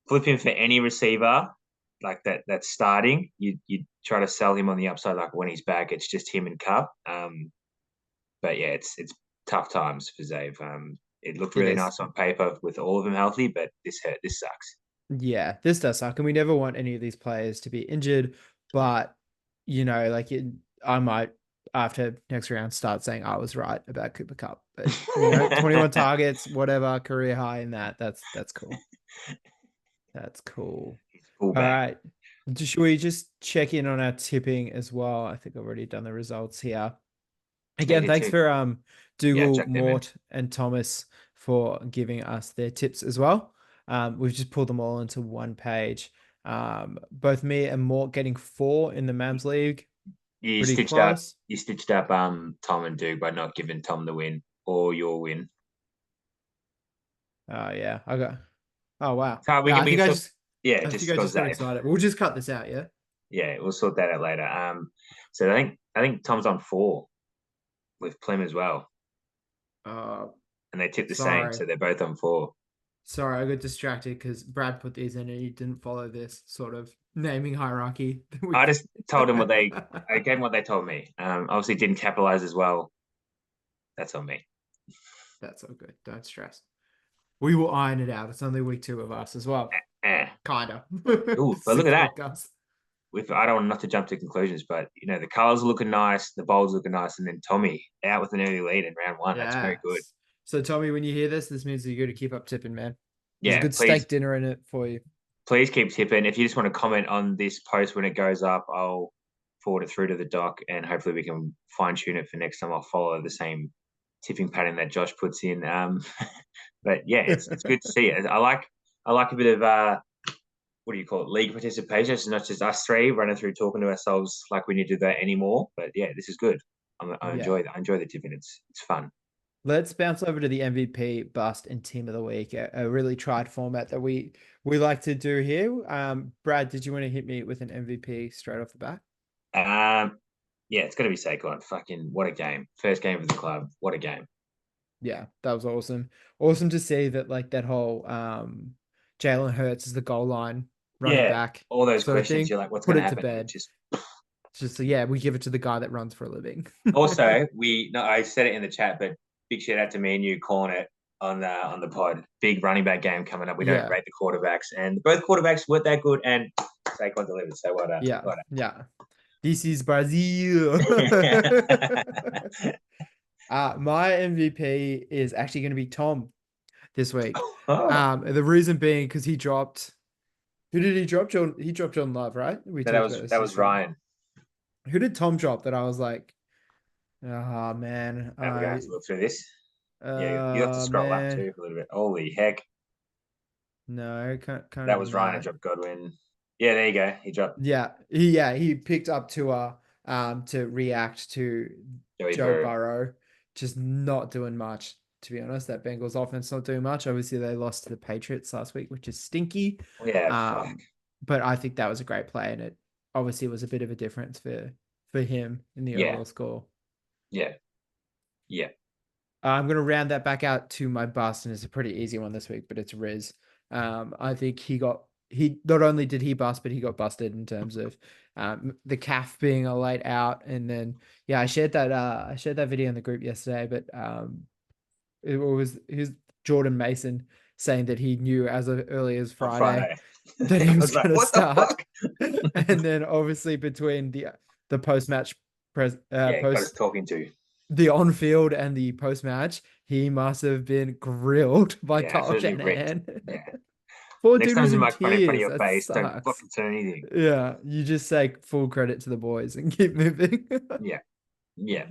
[SPEAKER 1] flip him for any receiver like that's starting, you'd try to sell him on the upside. Like when he's back, it's just him and Cup. But yeah, it's tough times for Zave. It looked
[SPEAKER 2] It
[SPEAKER 1] really
[SPEAKER 2] is.
[SPEAKER 1] nice on paper with all of them healthy, but this hurt. This sucks.
[SPEAKER 2] Yeah, this does suck, and we never want any of these players to be injured. But like I might after next round start saying I was right about Cooper Cup. But 21 targets, whatever, career high in that. That's cool. That's cool.
[SPEAKER 1] He's full
[SPEAKER 2] All
[SPEAKER 1] back.
[SPEAKER 2] right. Should we just check in on our tipping as well? I think I've already done the results here.
[SPEAKER 1] Yeah,
[SPEAKER 2] Again,
[SPEAKER 1] did
[SPEAKER 2] thanks
[SPEAKER 1] too.
[SPEAKER 2] for
[SPEAKER 1] Yeah,
[SPEAKER 2] Dougal,
[SPEAKER 1] chuck them in.
[SPEAKER 2] Mort, and Thomas for giving us their tips as well. We've just pulled them all into one page. Both me and Mort getting 4 in the Mams League.
[SPEAKER 1] You
[SPEAKER 2] Pretty
[SPEAKER 1] stitched up.
[SPEAKER 2] close.
[SPEAKER 1] You stitched up. Tom and Duke by not giving Tom the win or your win.
[SPEAKER 2] Yeah, I got Oh wow.
[SPEAKER 1] So
[SPEAKER 2] Yeah,
[SPEAKER 1] we can sort, yeah,
[SPEAKER 2] I think
[SPEAKER 1] just
[SPEAKER 2] I
[SPEAKER 1] because
[SPEAKER 2] just got
[SPEAKER 1] that.
[SPEAKER 2] excited. We'll just cut this out, yeah?
[SPEAKER 1] Yeah, we'll sort that out later. So I think Tom's on 4 with Plym as well,
[SPEAKER 2] Uh
[SPEAKER 1] and they tipped the same,
[SPEAKER 2] sorry.
[SPEAKER 1] so they're both on 4.
[SPEAKER 2] Sorry, I got distracted because Brad put these in and he didn't follow this sort of naming hierarchy that
[SPEAKER 1] I
[SPEAKER 2] we've
[SPEAKER 1] just told them I gave them what they told me. Obviously didn't capitalize as well. That's on me.
[SPEAKER 2] That's all good. Don't stress. We will iron it out. It's only week 2 of us as well.
[SPEAKER 1] Eh.
[SPEAKER 2] Kinda.
[SPEAKER 1] Ooh, but look at
[SPEAKER 2] 6
[SPEAKER 1] that.
[SPEAKER 2] podcasts.
[SPEAKER 1] I don't want not to jump to conclusions, but the colours are looking nice, the bowls looking nice, and then Tommy out with an early lead in round 1. That's very good.
[SPEAKER 2] Yes. So Tommy, when you hear this means that you're going to keep up tipping, man. There's a
[SPEAKER 1] Yeah,
[SPEAKER 2] good steak dinner in it for you.
[SPEAKER 1] please keep tipping. If you just want to comment on this post when it goes up, I'll forward it through to the doc, and hopefully we can fine tune it for next time. I'll follow the same tipping pattern that Josh puts in. But yeah, it's good to see it. I like a bit of what do you call it? League participation. It's not just us three running through talking to ourselves like we need to do that anymore. But yeah, this is good.
[SPEAKER 2] Yeah.
[SPEAKER 1] I enjoy the tipping. It's fun.
[SPEAKER 2] Let's bounce over to the MVP, bust, and team of the week. A really tried format that we like to do here. Brad, did you want to hit me with an MVP straight off the bat?
[SPEAKER 1] Yeah, it's got to be Saquon. Fucking what a game! First game of the club. What a game!
[SPEAKER 2] Yeah, that was awesome. Awesome to see that like that whole Jalen Hurts is the goal line running
[SPEAKER 1] Yeah,
[SPEAKER 2] back
[SPEAKER 1] all those
[SPEAKER 2] sort of
[SPEAKER 1] questions.
[SPEAKER 2] thing.
[SPEAKER 1] You're like, what's
[SPEAKER 2] Put
[SPEAKER 1] going to
[SPEAKER 2] it to
[SPEAKER 1] happen? And it
[SPEAKER 2] bed.
[SPEAKER 1] just
[SPEAKER 2] Just yeah, we give it to the guy that runs for a living.
[SPEAKER 1] also we no, I said it in the chat, but big shout out to me and you calling it on the pod. Big running back game coming up. We don't
[SPEAKER 2] Yeah.
[SPEAKER 1] rate the quarterbacks, and both quarterbacks weren't that good, and Saquon delivered. So well done.
[SPEAKER 2] Yeah.
[SPEAKER 1] Well
[SPEAKER 2] Yeah. This is Brazil.
[SPEAKER 1] done.
[SPEAKER 2] My MVP is actually going to be Tom this week.
[SPEAKER 1] Oh,
[SPEAKER 2] The reason being because he dropped. Who did he drop? John. He dropped John Love, right? We
[SPEAKER 1] no,
[SPEAKER 2] talked about this
[SPEAKER 1] that was
[SPEAKER 2] yesterday.
[SPEAKER 1] Ryan.
[SPEAKER 2] Who did Tom drop? That I was like, oh man,
[SPEAKER 1] We're gonna have to look through this. Yeah, you have to scroll up
[SPEAKER 2] man.
[SPEAKER 1] too a little bit. Holy heck,
[SPEAKER 2] No, can't
[SPEAKER 1] that
[SPEAKER 2] have
[SPEAKER 1] was
[SPEAKER 2] been
[SPEAKER 1] Ryan who
[SPEAKER 2] that.
[SPEAKER 1] dropped Godwin. Yeah, there you go. He dropped
[SPEAKER 2] He picked up to react to
[SPEAKER 1] Joey
[SPEAKER 2] Joe
[SPEAKER 1] Burrow.
[SPEAKER 2] Burrow, just not doing much. To be honest, that Bengals offense not doing much. Obviously, they lost to the Patriots last week, which is stinky.
[SPEAKER 1] Yeah, fuck.
[SPEAKER 2] But I think that was a great play, and it obviously was a bit of a difference for him in the
[SPEAKER 1] Yeah,
[SPEAKER 2] overall score.
[SPEAKER 1] yeah, yeah.
[SPEAKER 2] I'm going to round that back out to my bust, and it's a pretty easy one this week, but it's Riz. I think he not only did he bust, but he got busted in terms of the calf being a late out, and then yeah, I shared that video in the group yesterday, but it was Jordan Mason saying that he knew as early as
[SPEAKER 1] On
[SPEAKER 2] Friday
[SPEAKER 1] Friday,
[SPEAKER 2] that
[SPEAKER 1] I
[SPEAKER 2] he was
[SPEAKER 1] was like,
[SPEAKER 2] going to
[SPEAKER 1] what the
[SPEAKER 2] start,
[SPEAKER 1] fuck?
[SPEAKER 2] and then obviously between the post match
[SPEAKER 1] Yeah, got us
[SPEAKER 2] post
[SPEAKER 1] talking to.
[SPEAKER 2] the on field and the post match, he must have been grilled by
[SPEAKER 1] Yeah,
[SPEAKER 2] Kyle
[SPEAKER 1] absolutely wrecked.
[SPEAKER 2] Shanahan.
[SPEAKER 1] Yeah.
[SPEAKER 2] Poor
[SPEAKER 1] Next
[SPEAKER 2] dude
[SPEAKER 1] time
[SPEAKER 2] was
[SPEAKER 1] there's a
[SPEAKER 2] in
[SPEAKER 1] microphone in front of
[SPEAKER 2] tears.
[SPEAKER 1] your
[SPEAKER 2] That
[SPEAKER 1] face, don't
[SPEAKER 2] sucks.
[SPEAKER 1] fucking say anything.
[SPEAKER 2] Yeah, you just say full credit to the boys and keep moving. Do
[SPEAKER 1] Yeah, yeah.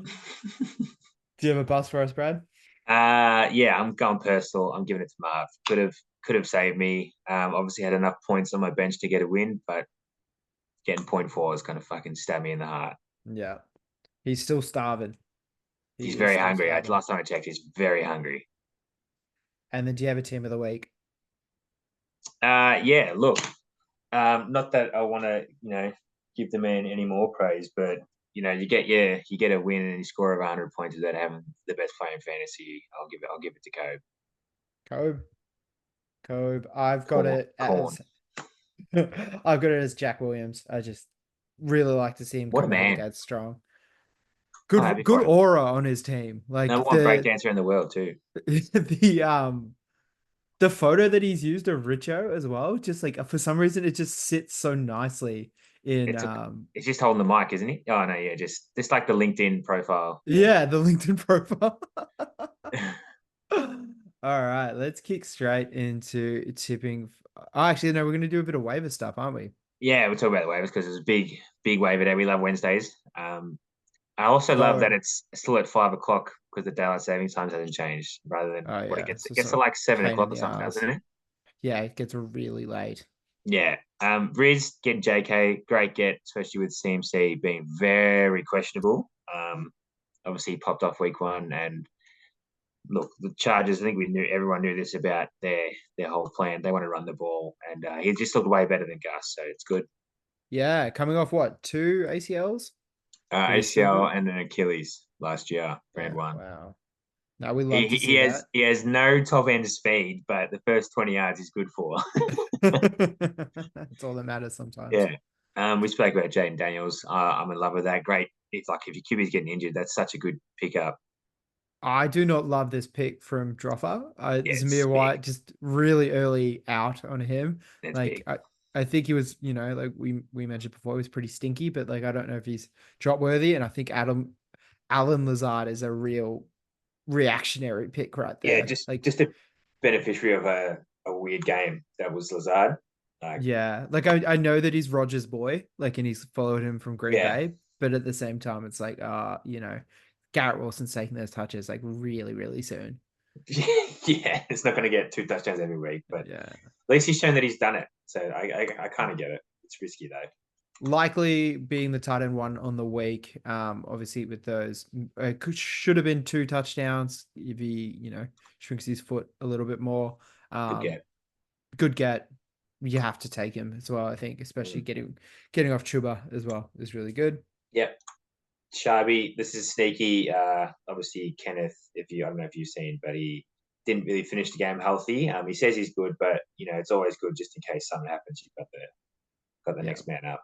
[SPEAKER 2] you have a bust for us, Brad?
[SPEAKER 1] Yeah, I'm going personal. I'm giving it to Marv. Could have saved me. Obviously had enough points on my bench to get a win, but getting point 4 is gonna fucking stab me in the heart.
[SPEAKER 2] Yeah, he's still starving.
[SPEAKER 1] He's
[SPEAKER 2] He is
[SPEAKER 1] very
[SPEAKER 2] still
[SPEAKER 1] hungry.
[SPEAKER 2] starving.
[SPEAKER 1] Last time I checked, he's very hungry.
[SPEAKER 2] And then do you have a team of the week?
[SPEAKER 1] Yeah, look, not that I want to, give the man any more praise, but you get a win and you score over 100 points without having the best player in fantasy. I'll give it to Kobe.
[SPEAKER 2] Kobe. Kobe. I've got
[SPEAKER 1] Corn,
[SPEAKER 2] it
[SPEAKER 1] corn.
[SPEAKER 2] as I've got it as Jack Williams. I just really like to see him
[SPEAKER 1] What a
[SPEAKER 2] come out
[SPEAKER 1] man!
[SPEAKER 2] against strong.
[SPEAKER 1] I'm happy
[SPEAKER 2] Good
[SPEAKER 1] for him.
[SPEAKER 2] aura on his team.
[SPEAKER 1] Number
[SPEAKER 2] Like
[SPEAKER 1] one breakdancer in the world too.
[SPEAKER 2] the photo that he's used of Richo as well, just like for some reason it just sits so nicely in
[SPEAKER 1] It's a, it's just holding the mic, isn't he? Oh no, yeah, just like the LinkedIn profile. Yeah.
[SPEAKER 2] yeah, the LinkedIn profile. All right, let's kick straight into tipping. Oh, actually, no, we're gonna do a bit of waiver stuff, aren't we?
[SPEAKER 1] Yeah, we'll talk about the waivers because it's a big waiver day. We love Wednesdays. I also love that
[SPEAKER 2] So,
[SPEAKER 1] it's still at 5 o'clock because the daylight savings times hasn't changed. Rather than
[SPEAKER 2] oh
[SPEAKER 1] what it
[SPEAKER 2] yeah,
[SPEAKER 1] gets,
[SPEAKER 2] so
[SPEAKER 1] it gets to
[SPEAKER 2] sort of
[SPEAKER 1] like seven
[SPEAKER 2] pain in
[SPEAKER 1] o'clock or
[SPEAKER 2] the
[SPEAKER 1] something,
[SPEAKER 2] ass.
[SPEAKER 1] doesn't it?
[SPEAKER 2] Yeah, it gets really late.
[SPEAKER 1] Yeah. Riz getting JK, great get, especially with CMC being very questionable. Obviously he popped off week 1 and look, the Chargers. I think everyone knew this about their whole plan. They want to run the ball, and he just looked way better than Gus, so it's good.
[SPEAKER 2] Yeah, coming off what, 2 ACLs? But he's still
[SPEAKER 1] ACL
[SPEAKER 2] good.
[SPEAKER 1] and an Achilles last year, round
[SPEAKER 2] Yeah,
[SPEAKER 1] one.
[SPEAKER 2] wow. Now we
[SPEAKER 1] He,
[SPEAKER 2] love
[SPEAKER 1] he
[SPEAKER 2] to
[SPEAKER 1] he
[SPEAKER 2] see
[SPEAKER 1] has
[SPEAKER 2] that.
[SPEAKER 1] he has no top end speed, but the first 20 yards he's good for.
[SPEAKER 2] That's all that matters sometimes.
[SPEAKER 1] Yeah. We spoke about Jaden Daniels. I'm in love with that. Great. If your QB's getting injured, that's such a good pickup.
[SPEAKER 2] I do not love this pick from Droffer.
[SPEAKER 1] Yeah,
[SPEAKER 2] Zamir
[SPEAKER 1] it's big.
[SPEAKER 2] White just really early out on him.
[SPEAKER 1] That's
[SPEAKER 2] Like
[SPEAKER 1] big.
[SPEAKER 2] I think he was, like we mentioned before, he was pretty stinky, but like I don't know if he's drop worthy. And I think Alan Lazard is a real reactionary pick right
[SPEAKER 1] Yeah,
[SPEAKER 2] there. Like,
[SPEAKER 1] just a beneficiary of a weird game that was Lazard. Like,
[SPEAKER 2] yeah, like I know that he's Rogers' boy, like, and he's followed him from Green
[SPEAKER 1] yeah,
[SPEAKER 2] Bay, but at the same time, it's like, Garrett Wilson's taking those touches like really, really soon.
[SPEAKER 1] yeah, it's not going to get 2 touchdowns every week, but
[SPEAKER 2] Yeah.
[SPEAKER 1] at least he's shown that he's done it. So I kind of get it. It's risky though.
[SPEAKER 2] Likely being the tight end one on the week. Obviously with those, should have been 2 touchdowns if he, shrinks his foot a little bit more.
[SPEAKER 1] Good
[SPEAKER 2] Um,
[SPEAKER 1] get.
[SPEAKER 2] good get. You have to take him as well, I think, especially
[SPEAKER 1] Mm.
[SPEAKER 2] getting off Chuba as well is really good.
[SPEAKER 1] Yep. Sharby, this is sneaky. Obviously, Kenneth, I don't know if you've seen, but he didn't really finish the game healthy. He says he's good, but it's always good just in case something happens. You've got the
[SPEAKER 2] Yeah.
[SPEAKER 1] next man up.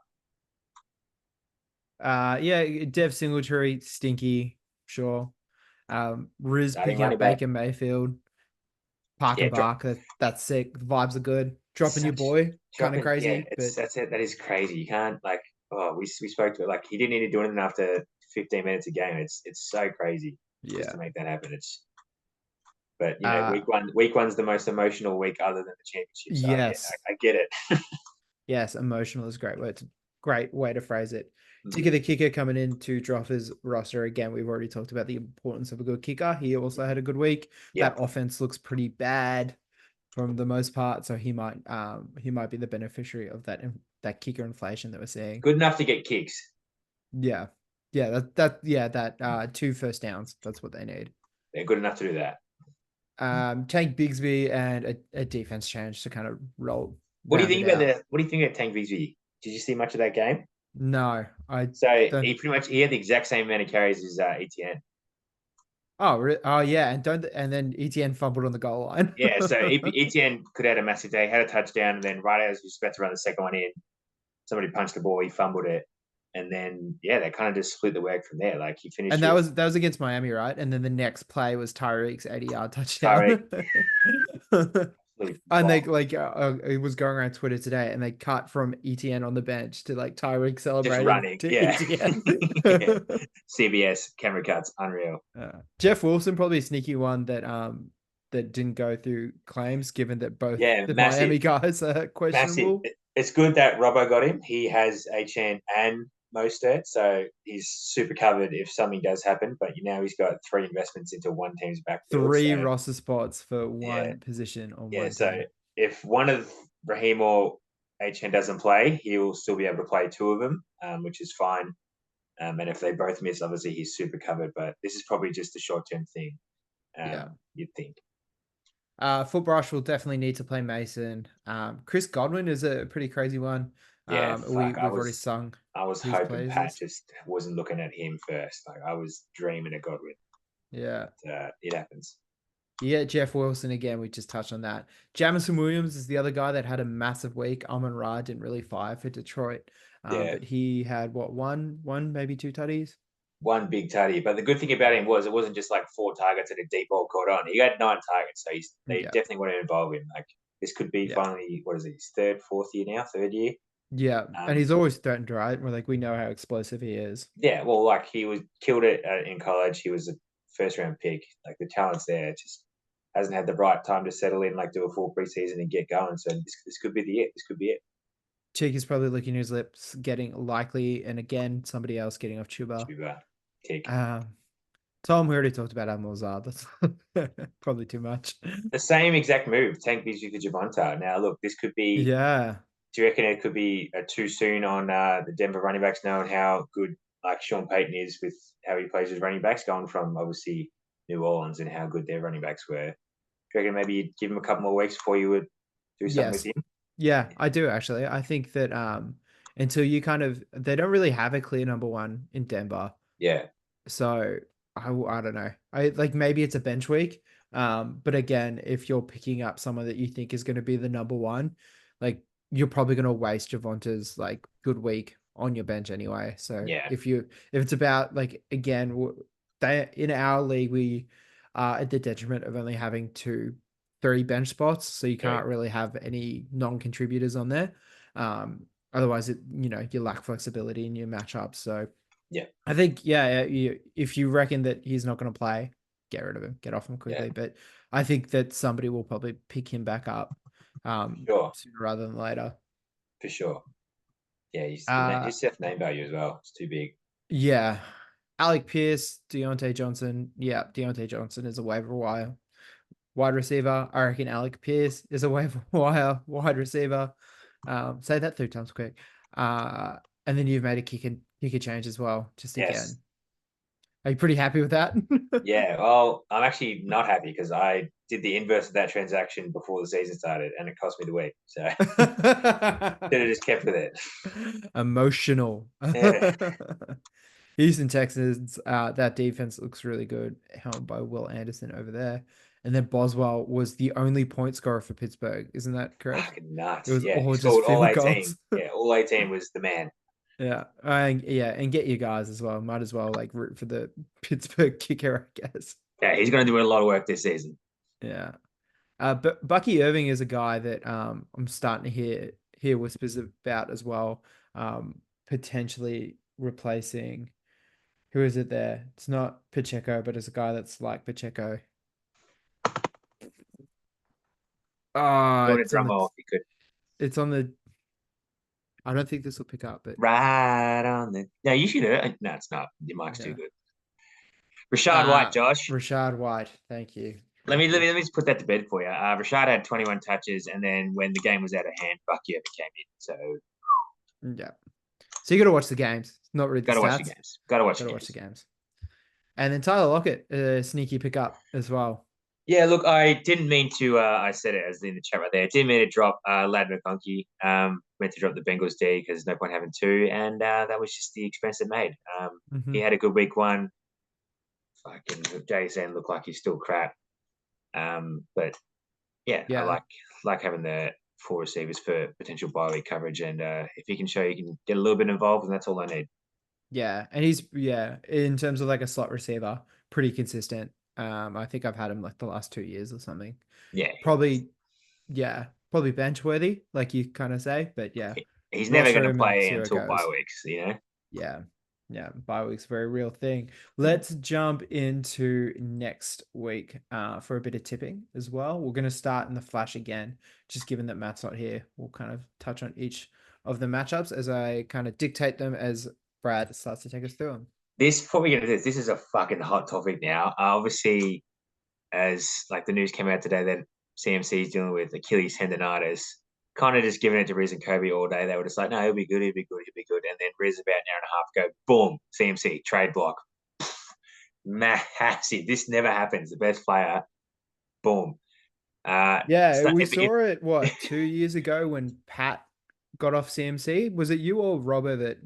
[SPEAKER 2] Yeah, Dev Singletary, stinky, sure. Riz
[SPEAKER 1] Starting
[SPEAKER 2] picking
[SPEAKER 1] running
[SPEAKER 2] up
[SPEAKER 1] back.
[SPEAKER 2] Baker Mayfield, Park
[SPEAKER 1] Yeah,
[SPEAKER 2] and Bark. That's sick. The vibes are good. Dropping your
[SPEAKER 1] such
[SPEAKER 2] boy, kind of
[SPEAKER 1] dropping. Yeah,
[SPEAKER 2] crazy, but
[SPEAKER 1] that's it. That is crazy. You can't like. Oh, we spoke to it. Like he didn't need to do anything after 15 minutes a game. It's so crazy just
[SPEAKER 2] yeah.
[SPEAKER 1] to make that happen. But
[SPEAKER 2] Uh,
[SPEAKER 1] week one's the most emotional week other than the championship. So yeah,
[SPEAKER 2] yes.
[SPEAKER 1] I get it.
[SPEAKER 2] Yes, emotional is a great way to phrase it.
[SPEAKER 1] Mm.
[SPEAKER 2] Ticker the kicker coming into Droffer's roster again. We've already talked about the importance of a good kicker. He also had a good week. That
[SPEAKER 1] Yep.
[SPEAKER 2] offense looks pretty bad from the most part, so he might be the beneficiary of that kicker inflation that we're seeing.
[SPEAKER 1] Good enough to get kicks.
[SPEAKER 2] Yeah, that 2 first downs. That's what they need.
[SPEAKER 1] They're good enough to do that.
[SPEAKER 2] Tank Bigsby and a defense change to kind of
[SPEAKER 1] What do you
[SPEAKER 2] round it
[SPEAKER 1] think about
[SPEAKER 2] out.
[SPEAKER 1] What do you think about Tank Bigsby? Did you see much of that game?
[SPEAKER 2] No, I
[SPEAKER 1] So
[SPEAKER 2] don't.
[SPEAKER 1] he had the exact same amount of carries as ETN.
[SPEAKER 2] Oh yeah, and then ETN fumbled on the goal line.
[SPEAKER 1] Yeah, so ETN could have had a massive day, had a touchdown, and then right as he was about to run the second one in, somebody punched the ball, he fumbled it, and then yeah, they kind of just split the work from there. Like he finished
[SPEAKER 2] And that
[SPEAKER 1] with
[SPEAKER 2] was against Miami, right? And then the next play was Tyreek's 80-yard
[SPEAKER 1] Tyreek,
[SPEAKER 2] touchdown.
[SPEAKER 1] absolute
[SPEAKER 2] And they
[SPEAKER 1] bomb,
[SPEAKER 2] like it was going around Twitter today, and they cut from ETN on the bench to like Tyreek
[SPEAKER 1] just
[SPEAKER 2] celebrating
[SPEAKER 1] running.
[SPEAKER 2] to
[SPEAKER 1] Yeah,
[SPEAKER 2] ETN.
[SPEAKER 1] yeah. CBS camera cuts, unreal.
[SPEAKER 2] Jeff Wilson probably a sneaky one that didn't go through claims, given that both
[SPEAKER 1] Yeah,
[SPEAKER 2] the
[SPEAKER 1] massive.
[SPEAKER 2] Miami guys are
[SPEAKER 1] Massive.
[SPEAKER 2] questionable.
[SPEAKER 1] It's good that Robbo got him. He has HN and Mostert, so he's super covered if something does happen. But now he's got 3 investments into one team's backfield. So
[SPEAKER 2] Three roster spots for
[SPEAKER 1] yeah,
[SPEAKER 2] one position on
[SPEAKER 1] yeah.
[SPEAKER 2] one
[SPEAKER 1] So
[SPEAKER 2] team.
[SPEAKER 1] if one of Raheem or HN doesn't play, he will still be able to play 2 of them, which is fine. And if they both miss, obviously he's super covered. But this is probably just a short term thing.
[SPEAKER 2] Yeah.
[SPEAKER 1] You'd think.
[SPEAKER 2] Footbrush will definitely need to play Mason. Chris Godwin is a pretty crazy one.
[SPEAKER 1] Yeah,
[SPEAKER 2] We've already sung
[SPEAKER 1] I was
[SPEAKER 2] his
[SPEAKER 1] hoping Pat
[SPEAKER 2] praises.
[SPEAKER 1] just wasn't looking at him first. Like I was dreaming of Godwin.
[SPEAKER 2] Yeah.
[SPEAKER 1] It happens.
[SPEAKER 2] Yeah, Jeff Wilson again. We just touched on that. Jamison Williams is the other guy that had a massive week. Amon Ra didn't really fire for Detroit,
[SPEAKER 1] Yeah,
[SPEAKER 2] but he had one, maybe 2 tutties.
[SPEAKER 1] one big tutty. But the good thing about him was it wasn't just like 4 targets and a deep ball caught on. He had 9 targets, so they
[SPEAKER 2] Yeah,
[SPEAKER 1] definitely want to involve him. Like this could be
[SPEAKER 2] yeah,
[SPEAKER 1] finally what is it? His third, 4th year now, 3rd year.
[SPEAKER 2] yeah. And
[SPEAKER 1] Um,
[SPEAKER 2] he's always threatened, right? We're like, we know how explosive he is.
[SPEAKER 1] yeah, well, like he was killed it in college. He was a first round pick. Like the talent's there. It just hasn't had the right time to settle in, like do a full preseason and get going. So this could be the it. This could be it.
[SPEAKER 2] Cheeky's probably licking his lips, getting likely, and again, somebody else getting off Chuba.
[SPEAKER 1] Chuba, tick.
[SPEAKER 2] Tom, we already talked about Amozar. That's probably too much.
[SPEAKER 1] The same exact move. Tank Bigsby for Javonta. Now, look, this could be.
[SPEAKER 2] Yeah.
[SPEAKER 1] Do you reckon it could be too soon on the Denver running backs knowing how good like Sean Payton is with how he plays his running backs, going from obviously New Orleans and how good their running backs were. Do you reckon maybe you'd give him a couple more weeks before you would do something with
[SPEAKER 2] Yes.
[SPEAKER 1] him?
[SPEAKER 2] Yeah, I do actually. I think that until you they don't really have a clear number one in Denver.
[SPEAKER 1] Yeah,
[SPEAKER 2] So I don't know. I like maybe it's a bench week. But again, if you're picking up someone that you think is going to be the number one, like you're probably going to waste Javonta's like good week on your bench anyway. So
[SPEAKER 1] yeah,
[SPEAKER 2] if it's about like again, they in our league we are at the detriment of only having three bench spots, so you
[SPEAKER 1] true.
[SPEAKER 2] can't really have any non-contributors on there. Otherwise, you lack flexibility in your matchups. So
[SPEAKER 1] Yeah,
[SPEAKER 2] I think, yeah, if you reckon that he's not going to play, get rid of him, get off him
[SPEAKER 1] yeah,
[SPEAKER 2] quickly. But I think that somebody will probably pick him back up
[SPEAKER 1] sure,
[SPEAKER 2] sooner rather than later.
[SPEAKER 1] for sure. Yeah,
[SPEAKER 2] Uh,
[SPEAKER 1] his Seth name value as well. It's too big.
[SPEAKER 2] yeah, Alec Pierce, Deontay Johnson. Yeah, Deontay Johnson is a waiver wire wide receiver. I reckon Alec Pierce is a waiver wire wide receiver. Say that 3 times quick. And then you've made a kicker change as well, just
[SPEAKER 1] Yes.
[SPEAKER 2] again. Are you pretty happy with that?
[SPEAKER 1] Yeah. Well, I'm actually not happy because I did the inverse of that transaction before the season started, and it cost me the week. So should have just kept with it.
[SPEAKER 2] Emotional.
[SPEAKER 1] Yeah.
[SPEAKER 2] Houston Texans, that defense looks really good, helmed by Will Anderson over there. And then Boswell was the only point scorer for Pittsburgh. Isn't that correct?
[SPEAKER 1] Fucking
[SPEAKER 2] It
[SPEAKER 1] nuts.
[SPEAKER 2] was
[SPEAKER 1] Yeah, he
[SPEAKER 2] all just
[SPEAKER 1] scored all
[SPEAKER 2] field
[SPEAKER 1] 18.
[SPEAKER 2] goals.
[SPEAKER 1] Yeah, all 18 was the man.
[SPEAKER 2] Yeah. Yeah. And get your guys as well. Might as well like root for the Pittsburgh kicker, I guess.
[SPEAKER 1] Yeah, he's going to do a lot of work this season.
[SPEAKER 2] Yeah. But Bucky Irving is a guy that I'm starting to hear whispers about as well. Potentially replacing who is it there? It's not Pacheco, but it's a guy that's like Pacheco. Oh,
[SPEAKER 1] Doing a drum roll if he could.
[SPEAKER 2] it's on the. I don't think this will pick up, but
[SPEAKER 1] Right on the. No, you should do it. No, it's not. Your mic's too
[SPEAKER 2] yeah.
[SPEAKER 1] good. Rashad White, Josh.
[SPEAKER 2] Rashad White. Thank you.
[SPEAKER 1] Let me
[SPEAKER 2] Thank
[SPEAKER 1] let
[SPEAKER 2] you.
[SPEAKER 1] me let me just put that to bed for you. Rashad had 21 touches, and then when the game was out of hand, Bucky Irving came in. So
[SPEAKER 2] Yeah. So you got to watch the games, not read the
[SPEAKER 1] got to watch the
[SPEAKER 2] stats.
[SPEAKER 1] games. Got to watch
[SPEAKER 2] Got
[SPEAKER 1] the
[SPEAKER 2] to watch the
[SPEAKER 1] games.
[SPEAKER 2] games. And then Tyler Lockett, sneaky pickup as well.
[SPEAKER 1] Yeah, look, I didn't mean to. I said it as in the chat right there. I didn't mean to drop Lad McConkey. Meant to drop the Bengals D because no point having two, and that was just the expense it made.
[SPEAKER 2] Mm-hmm.
[SPEAKER 1] He had a good week one. Fucking JSN looked like he's still crap. But yeah, I
[SPEAKER 2] Yeah.
[SPEAKER 1] like having the four receivers for potential bye week coverage, and if he can show you can get a little bit involved, and that's all I need.
[SPEAKER 2] Yeah. And he's, in terms of like a slot receiver, pretty consistent. I think I've had him like the last 2 years or something.
[SPEAKER 1] Yeah,
[SPEAKER 2] Probably, probably bench worthy, like you kind of say. But yeah,
[SPEAKER 1] he's never going
[SPEAKER 2] roster
[SPEAKER 1] to
[SPEAKER 2] him and
[SPEAKER 1] play
[SPEAKER 2] see how it
[SPEAKER 1] until bye
[SPEAKER 2] goes.
[SPEAKER 1] weeks.
[SPEAKER 2] Yeah. Yeah. Bye week's a very real thing. Let's jump into next week for a bit of tipping as well. We're going to start in the flash again, just given that Matt's not here. We'll kind of touch on each of the matchups as I kind of dictate them as Brad starts to take us through them.
[SPEAKER 1] This before we get into this, this is a fucking hot topic now. Obviously, as like the news came out today that CMC is dealing with Achilles tendonitis, kind of just giving it to Riz and Kobe all day. They were just like, no, he'll be good, he'll be good, he'll be good. And then Riz about an hour and a half go, boom, CMC, trade block. Massive. This never happens. The best player, boom.
[SPEAKER 2] Yeah, we saw it, what, 2 years ago when Pat got off CMC? Was it you or Robert that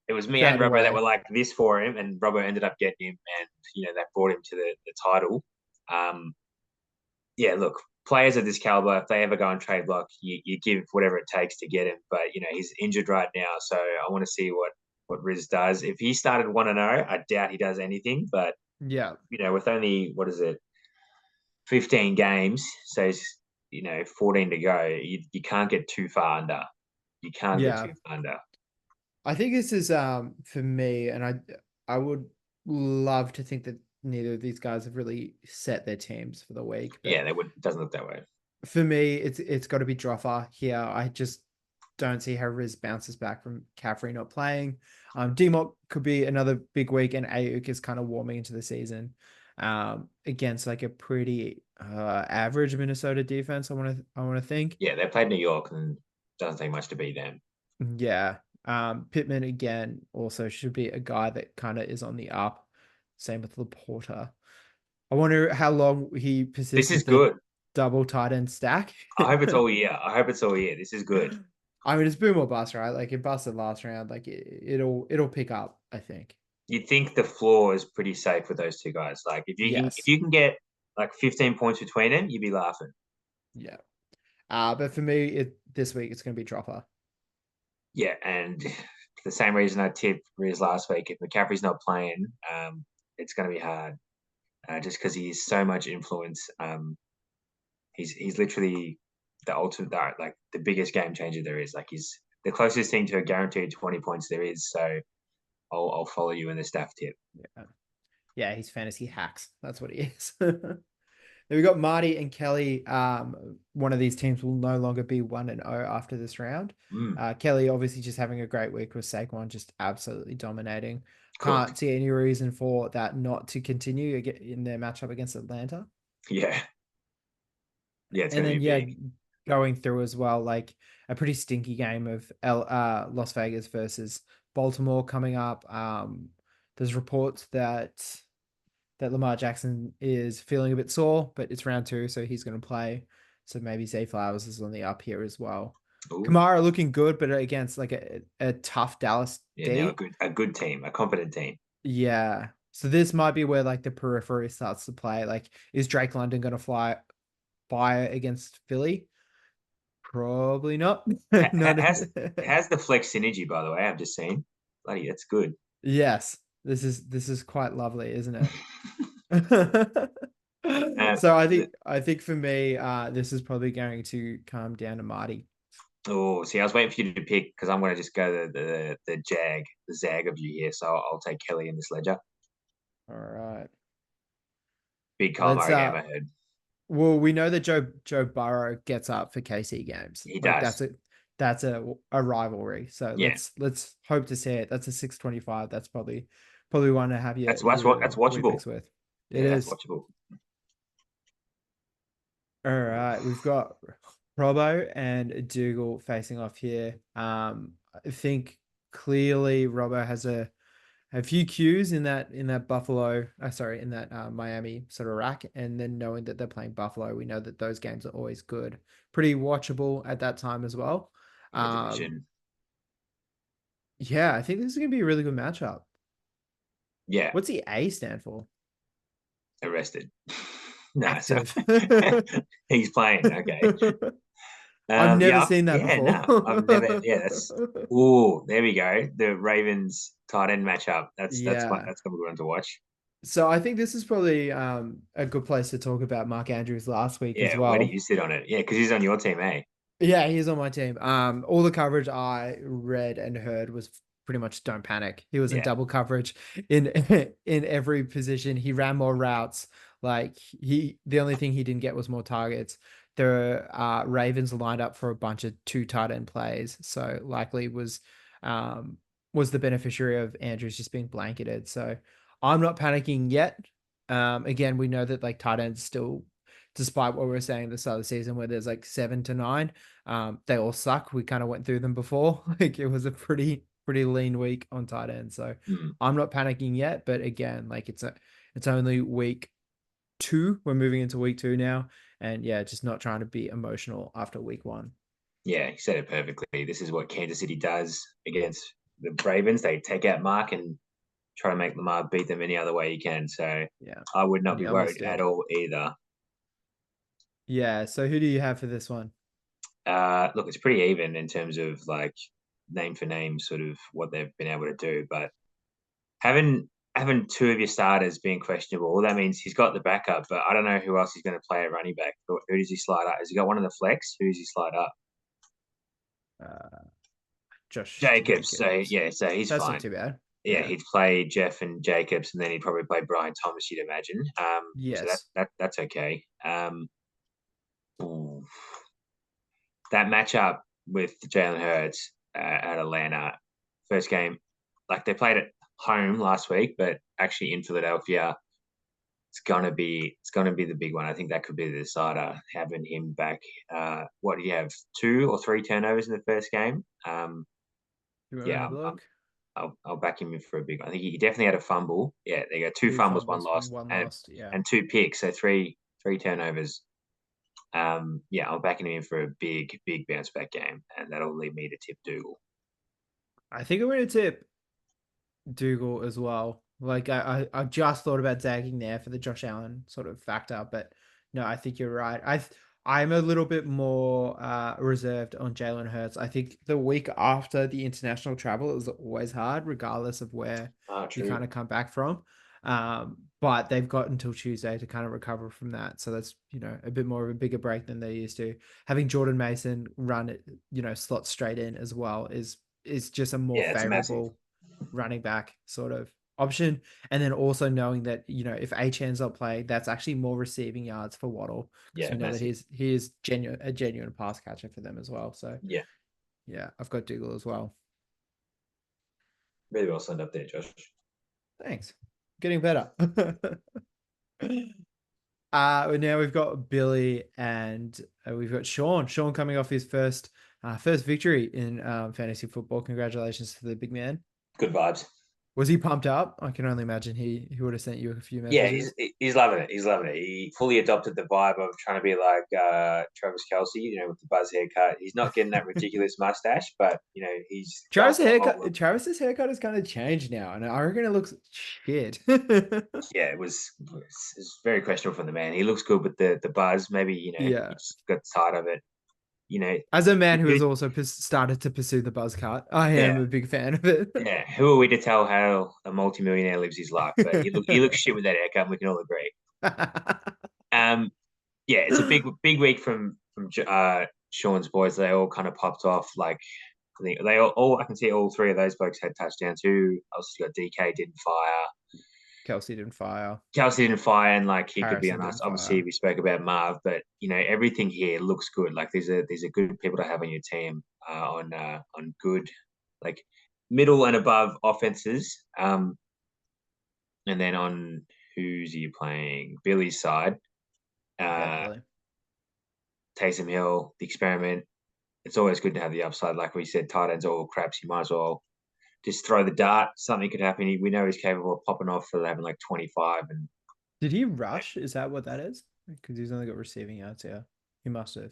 [SPEAKER 1] it was me and
[SPEAKER 2] found a
[SPEAKER 1] Robbo that
[SPEAKER 2] way?
[SPEAKER 1] were like this for him, and Robbo ended up getting him, and that brought him to the title. Yeah, look, players of this caliber, if they ever go on trade block, you give whatever it takes to get him. But he's injured right now, so I want to see what Riz does. If he started 1-0, I doubt he does anything. But
[SPEAKER 2] Yeah.
[SPEAKER 1] with only what is it, 15 games, so 14 to go, you can't get too far under. You can't get
[SPEAKER 2] Yeah.
[SPEAKER 1] too far under.
[SPEAKER 2] I think this is for me, and I would love to think that neither of these guys have really set their teams for the week, but
[SPEAKER 1] Yeah, it doesn't look that way.
[SPEAKER 2] for me, it's got to be Droffer here. I just don't see how Riz bounces back from Caffrey not playing. DMOC could be another big week, and Ayuk is kind of warming into the season against like a pretty average Minnesota defense. I want to think.
[SPEAKER 1] Yeah, they played New York, and doesn't take much to beat them.
[SPEAKER 2] Yeah. Pittman again also should be a guy that kind of is on the up. Same with Laporta. I wonder how long he
[SPEAKER 1] This
[SPEAKER 2] persists
[SPEAKER 1] is
[SPEAKER 2] with the
[SPEAKER 1] good.
[SPEAKER 2] double tight end stack.
[SPEAKER 1] I hope it's all year. I hope it's all year. This is good.
[SPEAKER 2] I mean, it's boom or bust, right? Like it busted last round. Like it'll pick up, I think.
[SPEAKER 1] You'd think the floor is pretty safe with those two guys. Like if
[SPEAKER 2] Yes.
[SPEAKER 1] you can get like 15 points between them, you'd be laughing.
[SPEAKER 2] Yeah. But for me, this week it's going to be Dropper.
[SPEAKER 1] Yeah, and the same reason I tipped Riz last week. If McCaffrey's not playing, it's going to be hard. Just because he's so much influence. He's literally the ultimate, like the biggest game changer there is. Like he's the closest thing to a guaranteed 20 points there is. So I'll follow you in the staff tip.
[SPEAKER 2] Yeah. Yeah, he's fantasy hacks. That's what he is. Then we got Marty and Kelly. One of these teams will no longer be 1-0 after this round.
[SPEAKER 1] Mm,
[SPEAKER 2] Kelly obviously just having a great week with Saquon just absolutely dominating. Can't
[SPEAKER 1] cooked.
[SPEAKER 2] see any reason for that not to continue in their matchup against Atlanta.
[SPEAKER 1] Yeah, yeah, it's
[SPEAKER 2] And
[SPEAKER 1] going to
[SPEAKER 2] then
[SPEAKER 1] be big.
[SPEAKER 2] going through as well, like a pretty stinky game of Las Vegas versus Baltimore coming up. There's reports that Lamar Jackson is feeling a bit sore, but it's round 2, so he's going to play. So maybe Zay Flowers is on the up here as well.
[SPEAKER 1] Ooh,
[SPEAKER 2] Kamara looking good, but against like a tough Dallas
[SPEAKER 1] yeah, now
[SPEAKER 2] D.
[SPEAKER 1] a good team, a competent team.
[SPEAKER 2] Yeah. So this might be where like the periphery starts to play. Like, is Drake London going to fire against Philly? Probably not.
[SPEAKER 1] Ha- ha-
[SPEAKER 2] Not.
[SPEAKER 1] has has the flex synergy, by the way. I've just seen. Bloody, that's good.
[SPEAKER 2] Yes. This is quite lovely, isn't it?
[SPEAKER 1] Uh,
[SPEAKER 2] So
[SPEAKER 1] the,
[SPEAKER 2] I think for me, this is probably going to come down to Marty.
[SPEAKER 1] oh, see, I was waiting for you to pick because I'm going to just go the zag of you here. So I'll take Kelly in this ledger.
[SPEAKER 2] All right.
[SPEAKER 1] Big Kyle
[SPEAKER 2] Let's
[SPEAKER 1] Murray game, I heard.
[SPEAKER 2] well, we know that Joe Burrow gets up for KC games.
[SPEAKER 1] He
[SPEAKER 2] Like
[SPEAKER 1] does.
[SPEAKER 2] that's a rivalry. So
[SPEAKER 1] Yeah,
[SPEAKER 2] let's hope to see it. That's a 625. That's probably one to have
[SPEAKER 1] that's
[SPEAKER 2] your wee
[SPEAKER 1] watchable.
[SPEAKER 2] picks with. It
[SPEAKER 1] Yeah, that's
[SPEAKER 2] is.
[SPEAKER 1] watchable.
[SPEAKER 2] All right, we've got Robbo and Dougal facing off here. I think clearly Robbo has a few cues in that Buffalo, sorry, in that Miami sort of rack, and then knowing that they're playing Buffalo, we know that those games are always good, pretty watchable at that time as well.
[SPEAKER 1] Yeah,
[SPEAKER 2] Um,
[SPEAKER 1] division.
[SPEAKER 2] yeah, I think this is gonna be a really good matchup.
[SPEAKER 1] Yeah,
[SPEAKER 2] What's the A stand for?
[SPEAKER 1] arrested. No, so
[SPEAKER 2] Active.
[SPEAKER 1] he's playing. Okay.
[SPEAKER 2] I've never
[SPEAKER 1] Yeah,
[SPEAKER 2] seen that
[SPEAKER 1] yeah,
[SPEAKER 2] before.
[SPEAKER 1] no, I've never. Yeah, that's. Oh, there we go. The Ravens tight end matchup. That's fun.
[SPEAKER 2] Yeah.
[SPEAKER 1] That's gonna be one to watch.
[SPEAKER 2] So I think this is probably a good place to talk about Mark Andrews last week as
[SPEAKER 1] Yeah, where do you
[SPEAKER 2] well.
[SPEAKER 1] sit on it? Yeah, because he's on your team, eh?
[SPEAKER 2] Yeah, he's on my team. All the coverage I read and heard was pretty much don't panic. He was in
[SPEAKER 1] Yeah.
[SPEAKER 2] double coverage in in every position. He ran more routes. Like the only thing he didn't get was more targets. The Ravens lined up for a bunch of 2 tight end plays, so likely was the beneficiary of Andrews just being blanketed. So I'm not panicking yet. Again, we know that like tight ends still, despite what we were saying at the start of the season, where there's like 7 to 9, they all suck. We kind of went through them before. Like it was a pretty lean week on tight end. So
[SPEAKER 1] Mm.
[SPEAKER 2] I'm not panicking yet, but again, like it's only week 2. We're moving into week 2 now, and yeah, just not trying to be emotional after week 1.
[SPEAKER 1] Yeah, he said it perfectly. This is what Kansas City does against the Ravens. They take out Mark and try to make Lamar beat them any other way he can. So
[SPEAKER 2] Yeah,
[SPEAKER 1] I would not
[SPEAKER 2] he
[SPEAKER 1] be
[SPEAKER 2] almost
[SPEAKER 1] worried at
[SPEAKER 2] did.
[SPEAKER 1] all either.
[SPEAKER 2] Yeah. So who do you have for this one?
[SPEAKER 1] Look, it's pretty even in terms of like name for name, sort of what they've been able to do. But having 2 of your starters being questionable, well, that means he's got the backup. But I don't know who else he's going to play at running back. Who does he slide up? Has he got one of the flex? Who does he slide up?
[SPEAKER 2] Uh, Josh
[SPEAKER 1] Jacobs. So
[SPEAKER 2] Jacobs.
[SPEAKER 1] yeah, so he's
[SPEAKER 2] That's not
[SPEAKER 1] fine.
[SPEAKER 2] too bad.
[SPEAKER 1] Yeah,
[SPEAKER 2] Yeah.
[SPEAKER 1] he'd play Jeff and Jacobs, and then he'd probably play Brian Thomas. You'd imagine. So
[SPEAKER 2] Yes.
[SPEAKER 1] that's okay. Ooh, that matchup with Jalen Hurts at Atlanta, first game, like they played at home last week, but actually in Philadelphia, it's gonna be the big one. I think that could be the decider. Having him back. What do you have? 2 or 3 turnovers in the first game.
[SPEAKER 2] You want to
[SPEAKER 1] Yeah,
[SPEAKER 2] have a look?
[SPEAKER 1] I'll back him in for a big one. I think he definitely had a fumble. Yeah, they got two
[SPEAKER 2] Two
[SPEAKER 1] fumbles, one
[SPEAKER 2] fumbles,
[SPEAKER 1] lost,
[SPEAKER 2] one
[SPEAKER 1] and
[SPEAKER 2] lost. Yeah.
[SPEAKER 1] and two picks, so three turnovers. Yeah, I'm backing him in for a big bounce back game, and that'll lead me to tip Dougal.
[SPEAKER 2] I think I'm going to tip Dougal as well. Like I just thought about zagging there for the Josh Allen sort of factor, but no, I think you're right. I'm a little bit more reserved on Jalen Hurts. I think the week after the international travel is always hard, regardless of where you
[SPEAKER 1] True.
[SPEAKER 2] kind of come back from. But they've got until Tuesday to kind of recover from that. So that's, a bit more of a bigger break than they used to. Having Jordan Mason run it, slot straight in as well is just a more
[SPEAKER 1] Yeah, it's massive.
[SPEAKER 2] favorable running back sort of option. And then also knowing that, if Achane's not playing, that's actually more receiving yards for Waddle, because
[SPEAKER 1] Yeah,
[SPEAKER 2] we know that
[SPEAKER 1] massive.
[SPEAKER 2] he is a genuine pass catcher for them as well. So
[SPEAKER 1] Yeah,
[SPEAKER 2] yeah, I've got Dougal as well.
[SPEAKER 1] really well summed up there, Josh.
[SPEAKER 2] Thanks. Getting better. Now we've got Billy and we've got Sean. Sean coming off his first victory in fantasy football. Congratulations to the big man.
[SPEAKER 1] Good vibes.
[SPEAKER 2] Was he pumped up? I can only imagine he would have sent you a few
[SPEAKER 1] Yeah,
[SPEAKER 2] messages.
[SPEAKER 1] he's loving it. He's loving it. He fully adopted the vibe of trying to be like Travis Kelsey, with the buzz haircut. He's not getting that ridiculous mustache, but he's going for the whole look.
[SPEAKER 2] Travis's haircut has kind of changed now, and I reckon it looks shit.
[SPEAKER 1] Yeah, it was very questionable from the man. He looks good with the buzz. Maybe he
[SPEAKER 2] Yeah.
[SPEAKER 1] just got tired of it.
[SPEAKER 2] As a man who has also started to pursue the buzz cut, I am
[SPEAKER 1] Yeah,
[SPEAKER 2] a big fan of it.
[SPEAKER 1] yeah. Who are we to tell how a multimillionaire lives his life? But he looks shit with that haircut. And we can all agree. Um, yeah, it's a big week from Sean's boys. They all kind of popped off. Like I think they all I can see all three of those blokes had touchdowns. Who else got DK didn't fire.
[SPEAKER 2] Kelsey didn't fire.
[SPEAKER 1] Kelsey didn't fire, and like he could be
[SPEAKER 2] Harrison
[SPEAKER 1] on us.
[SPEAKER 2] didn't
[SPEAKER 1] Obviously,
[SPEAKER 2] fire.
[SPEAKER 1] we spoke about Marv, but everything here looks good. Like these are good people to have on your team on good like middle and above offenses. And then on who's you playing? Billy's side.
[SPEAKER 2] Yeah,
[SPEAKER 1] Uh,
[SPEAKER 2] Billy.
[SPEAKER 1] Taysom Hill, the experiment. It's always good to have the upside. Like we said, tight ends are all craps. You might as well just throw the dart. Something could happen. We know he's capable of popping off for having like 25. And
[SPEAKER 2] Did he rush? Is that what that is? Because he's only got receiving yards. Yeah, he must have.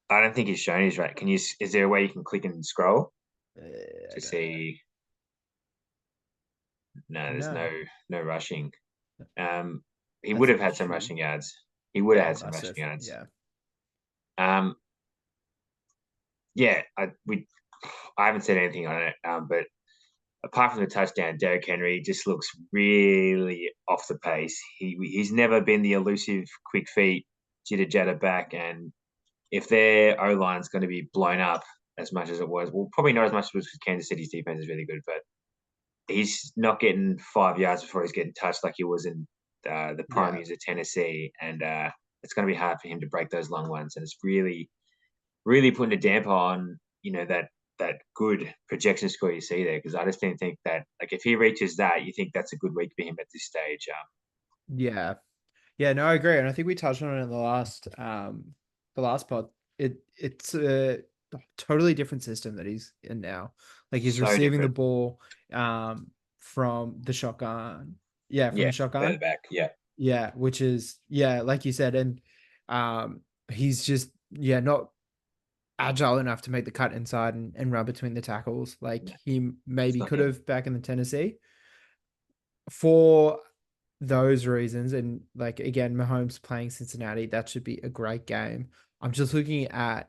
[SPEAKER 1] I don't think he's shown his right. Can you? Is there a way you can click and scroll
[SPEAKER 2] I
[SPEAKER 1] to
[SPEAKER 2] don't know.
[SPEAKER 1] see? No, there's
[SPEAKER 2] No,
[SPEAKER 1] no rushing. He would
[SPEAKER 2] that's
[SPEAKER 1] have
[SPEAKER 2] a
[SPEAKER 1] had some
[SPEAKER 2] shitty.
[SPEAKER 1] rushing yards. He would
[SPEAKER 2] Yeah,
[SPEAKER 1] have
[SPEAKER 2] he
[SPEAKER 1] had some
[SPEAKER 2] must
[SPEAKER 1] rushing
[SPEAKER 2] have.
[SPEAKER 1] yards.
[SPEAKER 2] Yeah.
[SPEAKER 1] Um, yeah, I haven't said anything on it. But apart from the touchdown, Derrick Henry just looks really off the pace. He's never been the elusive, quick feet, jitter jatter back. And if their O line's going to be blown up as much as it was, well, probably not as much as it was because Kansas City's defense is really good, but he's not getting 5 yards before he's getting touched like he was in the prime
[SPEAKER 2] Yeah.
[SPEAKER 1] years of Tennessee. And it's going to be hard for him to break those long ones. And it's really, really putting a damper on, that good projection score you see there. Because I just didn't think that, like, if he reaches that, you think that's a good week for him at this stage.
[SPEAKER 2] Yeah. Yeah, no, I agree. And I think we touched on it in the last pod. It's a totally different system that he's in now. Like he's
[SPEAKER 1] So
[SPEAKER 2] receiving the
[SPEAKER 1] different.
[SPEAKER 2] ball from the shotgun. Yeah, from
[SPEAKER 1] Yeah,
[SPEAKER 2] the
[SPEAKER 1] further
[SPEAKER 2] shotgun.
[SPEAKER 1] back. Yeah.
[SPEAKER 2] Yeah, which is like you said, and he's just not agile enough to make the cut inside and run between the tackles like
[SPEAKER 1] No,
[SPEAKER 2] he
[SPEAKER 1] it's
[SPEAKER 2] maybe
[SPEAKER 1] not
[SPEAKER 2] could
[SPEAKER 1] him.
[SPEAKER 2] have back in the Tennessee. For those reasons, and like again, Mahomes playing Cincinnati, that should be a great game. I'm just looking at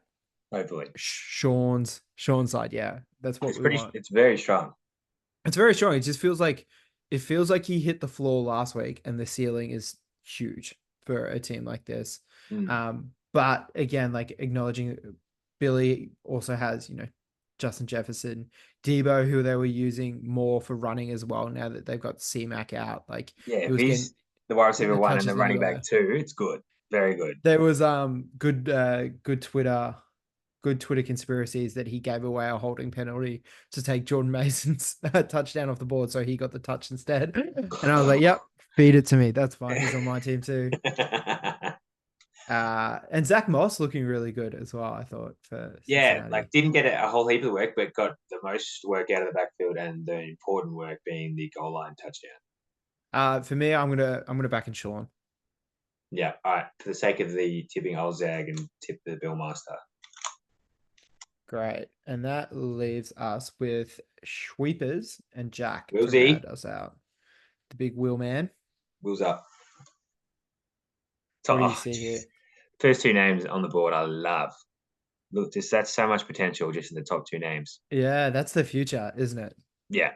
[SPEAKER 1] Hopefully.
[SPEAKER 2] Sean's side. Yeah, that's what we want.
[SPEAKER 1] It's very strong.
[SPEAKER 2] It's very strong. It feels like he hit the floor last week, and the ceiling is huge for a team like this.
[SPEAKER 1] Mm.
[SPEAKER 2] But again, like acknowledging Billy also has, Justin Jefferson, Debo, who they were using more for running as well. Now that they've got C-Mac out, like
[SPEAKER 1] Yeah,
[SPEAKER 2] he
[SPEAKER 1] if
[SPEAKER 2] was
[SPEAKER 1] he's the wide
[SPEAKER 2] getting
[SPEAKER 1] receiver
[SPEAKER 2] the
[SPEAKER 1] one and
[SPEAKER 2] touches
[SPEAKER 1] the running back
[SPEAKER 2] anywhere.
[SPEAKER 1] two, it's good. Very good.
[SPEAKER 2] There was good Twitter conspiracies that he gave away a holding penalty to take Jordan Mason's touchdown off the board, so he got the touch instead. And I was like, "Yep, feed it to me. That's fine. He's on my team too." And Zach Moss looking really good as well, I thought, for
[SPEAKER 1] Yeah, like
[SPEAKER 2] Cincinnati.
[SPEAKER 1] didn't get a whole heap of work, but got the most work out of the backfield and the important work being the goal line touchdown.
[SPEAKER 2] For me, I'm gonna back in Sean.
[SPEAKER 1] Yeah, all right. For the sake of the tipping, I'll zag and tip the Bill Master.
[SPEAKER 2] Great. And that leaves us with Sweepers and Jack to
[SPEAKER 1] Willsy,
[SPEAKER 2] round us out. The big wheel man.
[SPEAKER 1] Will's up.
[SPEAKER 2] What do you
[SPEAKER 1] Oh,
[SPEAKER 2] see
[SPEAKER 1] jeez.
[SPEAKER 2] here?
[SPEAKER 1] First two names on the board, I love. Look, just that's so much potential just in the top two names.
[SPEAKER 2] Yeah, that's the future, isn't it?
[SPEAKER 1] Yeah,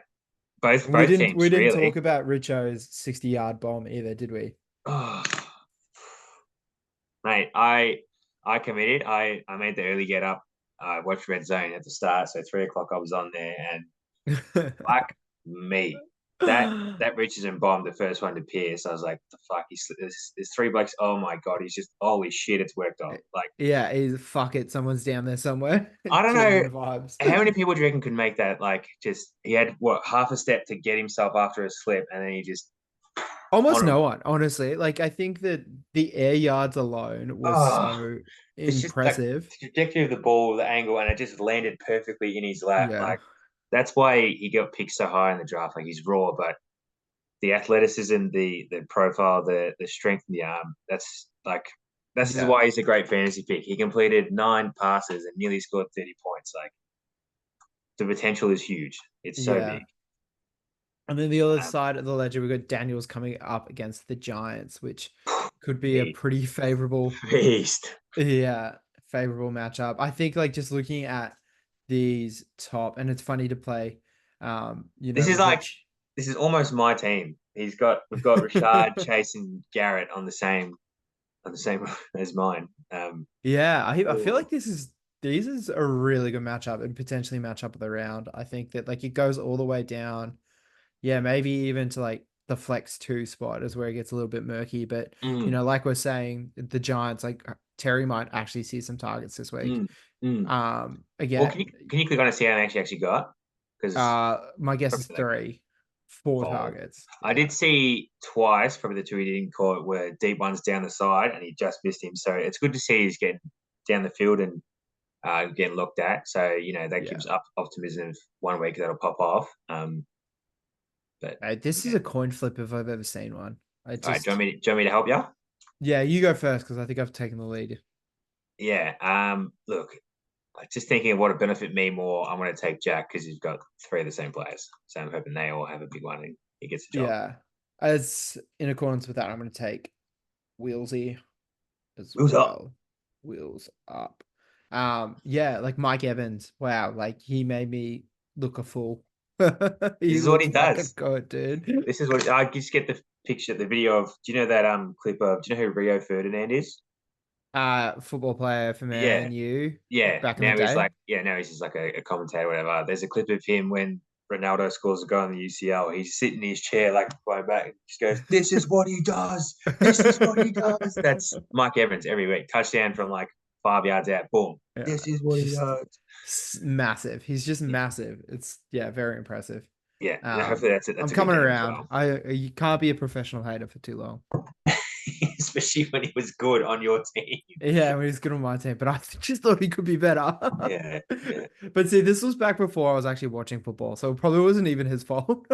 [SPEAKER 1] both
[SPEAKER 2] We
[SPEAKER 1] both
[SPEAKER 2] didn't
[SPEAKER 1] teams
[SPEAKER 2] we didn't talk
[SPEAKER 1] really.
[SPEAKER 2] about Richo's 60-yard bomb either, did we?
[SPEAKER 1] Oh, mate, I committed. I made the early get up. I watched Red Zone at the start, so 3 o'clock I was on there, and fuck me, that reaches and bomb the first one to Pierce. I was like, the fuck, there's three blokes. Oh my god, he's just holy shit, it's worked off. Like
[SPEAKER 2] Yeah, he's fuck it. Someone's down there somewhere.
[SPEAKER 1] I don't know
[SPEAKER 2] Genuine vibes.
[SPEAKER 1] how many people do you reckon could make that? Like just he had what half a step to get himself after a slip, and then he just
[SPEAKER 2] Almost
[SPEAKER 1] on a
[SPEAKER 2] no one, honestly. Like I think that the air yards alone was
[SPEAKER 1] oh,
[SPEAKER 2] so
[SPEAKER 1] it's just like
[SPEAKER 2] impressive.
[SPEAKER 1] the trajectory of the ball, the angle, and it just landed perfectly in his lap.
[SPEAKER 2] Yeah.
[SPEAKER 1] Like that's why he got picked so high in the draft. Like he's raw, but the athleticism, the profile, the strength in the arm. That's like this is
[SPEAKER 2] Yeah.
[SPEAKER 1] why he's a great fantasy pick. He completed 9 passes and nearly scored 30 points. Like the potential is huge. It's so big.
[SPEAKER 2] Yeah. And then the other
[SPEAKER 1] Um,
[SPEAKER 2] side of the ledger, we've got Daniels coming up against the Giants, which could be a
[SPEAKER 1] beast.
[SPEAKER 2] pretty favorable,
[SPEAKER 1] Beast.
[SPEAKER 2] yeah, favorable matchup. I think like just looking at these top, and it's funny to play.
[SPEAKER 1] This is
[SPEAKER 2] We've got
[SPEAKER 1] like this is almost my team. We've got Rashad, Chase, and Garrett on the same as mine.
[SPEAKER 2] yeah, I feel
[SPEAKER 1] Oh,
[SPEAKER 2] like this is a really good matchup and potentially matchup of the round. I think that like it goes all the way down. Yeah, maybe even to like the flex 2 spot is where it gets a little bit murky. But
[SPEAKER 1] mm,
[SPEAKER 2] like we're saying, the Giants, like Terry might actually see some targets this week.
[SPEAKER 1] mm, mm. Well,
[SPEAKER 2] Again,
[SPEAKER 1] can you click on and see how many actually got? Because
[SPEAKER 2] my guess is
[SPEAKER 1] probably like
[SPEAKER 2] 3, 4
[SPEAKER 1] fold.
[SPEAKER 2] targets.
[SPEAKER 1] I
[SPEAKER 2] Yeah.
[SPEAKER 1] did see twice, probably the two he didn't call it were deep ones down the side, and he just missed him. So it's good to see he's getting down the field and getting looked at. So that
[SPEAKER 2] Yeah.
[SPEAKER 1] gives up optimism of one week that'll pop off. But
[SPEAKER 2] This is
[SPEAKER 1] yeah.
[SPEAKER 2] a coin flip if I've ever seen one. I
[SPEAKER 1] All right,
[SPEAKER 2] just,
[SPEAKER 1] do you want me to help you?
[SPEAKER 2] yeah, you go first because I think I've taken the lead.
[SPEAKER 1] Yeah. Look, just thinking of what would benefit me more, I'm going to take Jack because he's got three of the same players. So I'm hoping they all have a big one and he gets the job.
[SPEAKER 2] Yeah. As in accordance with that, I'm going to take Wheelsy as
[SPEAKER 1] Wheels up.
[SPEAKER 2] well. Wheels up. Yeah, like Mike Evans. Wow, like he made me look a fool.
[SPEAKER 1] This
[SPEAKER 2] He
[SPEAKER 1] is what
[SPEAKER 2] looks
[SPEAKER 1] he
[SPEAKER 2] fucking
[SPEAKER 1] does.
[SPEAKER 2] good, dude.
[SPEAKER 1] This is what I just get the picture, the video of. Do you know that clip of? Do you know who Rio Ferdinand is?
[SPEAKER 2] Football player for
[SPEAKER 1] Yeah,
[SPEAKER 2] Man U
[SPEAKER 1] yeah.
[SPEAKER 2] back in the day.
[SPEAKER 1] Now he's just like a commentator, whatever. There's a clip of him when Ronaldo scores a goal in the UCL. He's sitting in his chair, like going back, and just goes, "This is what he does. This is what he does." That's Mike Evans every week. Touchdown from like 5 yards out. Boom.
[SPEAKER 2] Yeah,
[SPEAKER 1] This is what he
[SPEAKER 2] just
[SPEAKER 1] does.
[SPEAKER 2] massive. He's just massive. It's yeah, very impressive.
[SPEAKER 1] Yeah, and hopefully that's it.
[SPEAKER 2] I'm
[SPEAKER 1] That's a good
[SPEAKER 2] coming
[SPEAKER 1] game as
[SPEAKER 2] around.
[SPEAKER 1] well.
[SPEAKER 2] I You can't be a professional hater for too long.
[SPEAKER 1] Especially when he was good on your team.
[SPEAKER 2] Yeah, I mean, he's good on my team, but I just thought he could be better.
[SPEAKER 1] Yeah, yeah,
[SPEAKER 2] But see, this was back before I was actually watching football, so it probably wasn't even his fault.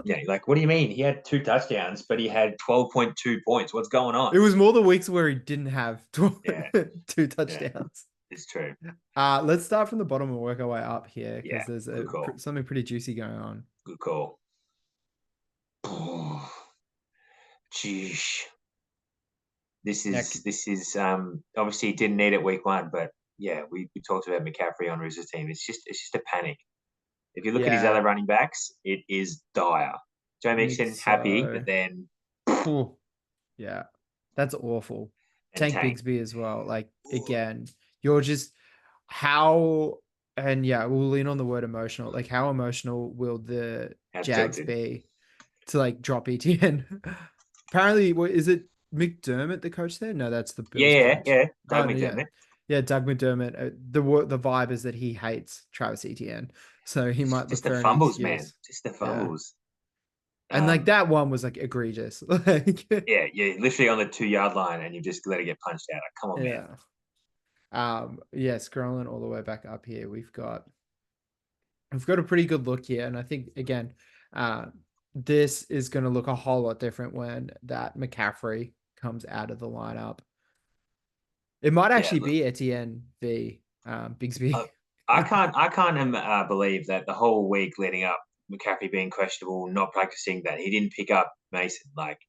[SPEAKER 1] yeah. Like, what do you mean? He had 2 touchdowns, but he had 12.2 points. What's going on?
[SPEAKER 2] It was more the weeks where he didn't have
[SPEAKER 1] Yeah,
[SPEAKER 2] two
[SPEAKER 1] yeah,
[SPEAKER 2] touchdowns.
[SPEAKER 1] it's true.
[SPEAKER 2] Let's start from the bottom and work our way up here
[SPEAKER 1] Yeah,
[SPEAKER 2] because there's
[SPEAKER 1] good call.
[SPEAKER 2] something pretty juicy going on.
[SPEAKER 1] Good call. Jeez.
[SPEAKER 2] Now,
[SPEAKER 1] This is obviously he didn't need it week one, but yeah, we talked about McCaffrey on Riz's team. It's just a panic. If you look at his other
[SPEAKER 2] yeah,
[SPEAKER 1] running backs, it is dire. Joe Mixon happy, but
[SPEAKER 2] so
[SPEAKER 1] then
[SPEAKER 2] Ooh, yeah, that's awful.
[SPEAKER 1] and
[SPEAKER 2] Tank
[SPEAKER 1] tank.
[SPEAKER 2] Bigsby as well. Like
[SPEAKER 1] Ooh,
[SPEAKER 2] again, you're just how and yeah, we'll lean on the word emotional. Like how emotional will the
[SPEAKER 1] how
[SPEAKER 2] Jags
[SPEAKER 1] tilted.
[SPEAKER 2] be to like drop ETN? Apparently, what is it? McDermott, the coach there? No, that's the Bills coach.
[SPEAKER 1] Yeah.
[SPEAKER 2] Oh
[SPEAKER 1] Doug
[SPEAKER 2] no, yeah,
[SPEAKER 1] McDermott.
[SPEAKER 2] yeah, Doug McDermott. The vibe is that he hates Travis Etienne, so he might look
[SPEAKER 1] Just the
[SPEAKER 2] for any
[SPEAKER 1] fumbles, man.
[SPEAKER 2] excuse.
[SPEAKER 1] Just the
[SPEAKER 2] Yeah.
[SPEAKER 1] fumbles.
[SPEAKER 2] And like that one was like egregious. Like
[SPEAKER 1] Yeah, you're literally on the 2 yard line and you just let it get punched out. Like, come on, man.
[SPEAKER 2] yeah. Yeah, scrolling all the way back up here, we've got a pretty good look here, and I think again, uh, this is going to look a whole lot different when that McCaffrey comes out of the lineup. It might
[SPEAKER 1] Yeah,
[SPEAKER 2] actually
[SPEAKER 1] look,
[SPEAKER 2] be Etienne v Bigsby.
[SPEAKER 1] uh, I can't believe that the whole week leading up, McCaffrey being questionable, not practicing, that he didn't pick up Mason. Like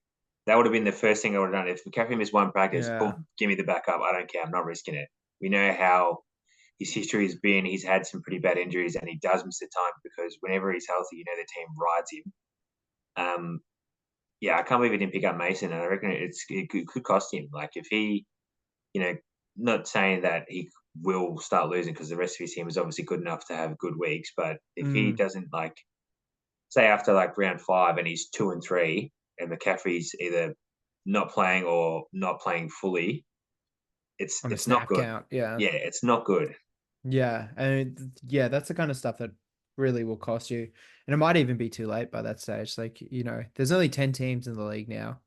[SPEAKER 1] that would have been the first thing I would have done. If McCaffrey missed one practice,
[SPEAKER 2] Yeah.
[SPEAKER 1] boom, give me the backup. I don't care. I'm not risking it. We know how his history has been. He's had some pretty bad injuries, and he does miss the time because whenever he's healthy, the team rides him. Yeah, I can't believe he didn't pick up Mason, and I reckon it could cost him. Like if he, you know, not saying that he will start losing because the rest of his team is obviously good enough to have good weeks, but if he doesn't like, say after like round 5 and he's 2 and 3, and McCaffrey's either not playing or not playing fully, it's
[SPEAKER 2] On a
[SPEAKER 1] it's not
[SPEAKER 2] snap
[SPEAKER 1] good.
[SPEAKER 2] count. Yeah.
[SPEAKER 1] Yeah, it's not good.
[SPEAKER 2] Yeah. And yeah, that's the kind of stuff that really will cost you. And it might even be too late by that stage. Like, there's only 10 teams in the league now.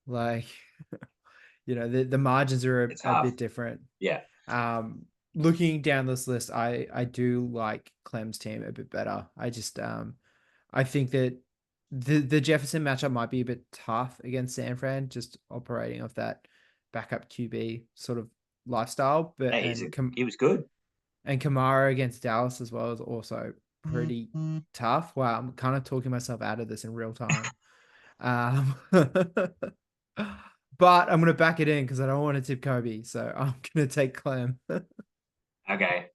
[SPEAKER 2] Like, the margins are
[SPEAKER 1] It's
[SPEAKER 2] a
[SPEAKER 1] half.
[SPEAKER 2] bit different.
[SPEAKER 1] Yeah,
[SPEAKER 2] Looking down this list, I do like Clem's team a bit better. I think that the Jefferson matchup might be a bit tough against San Fran, just operating off that backup QB sort of lifestyle. But
[SPEAKER 1] hey, he was good.
[SPEAKER 2] and Kamara against Dallas as well is also pretty tough. Wow, I'm kind of talking myself out of this in real time. But I'm gonna back it in because I don't want to tip Kobe, so I'm gonna take Clem.
[SPEAKER 1] Okay.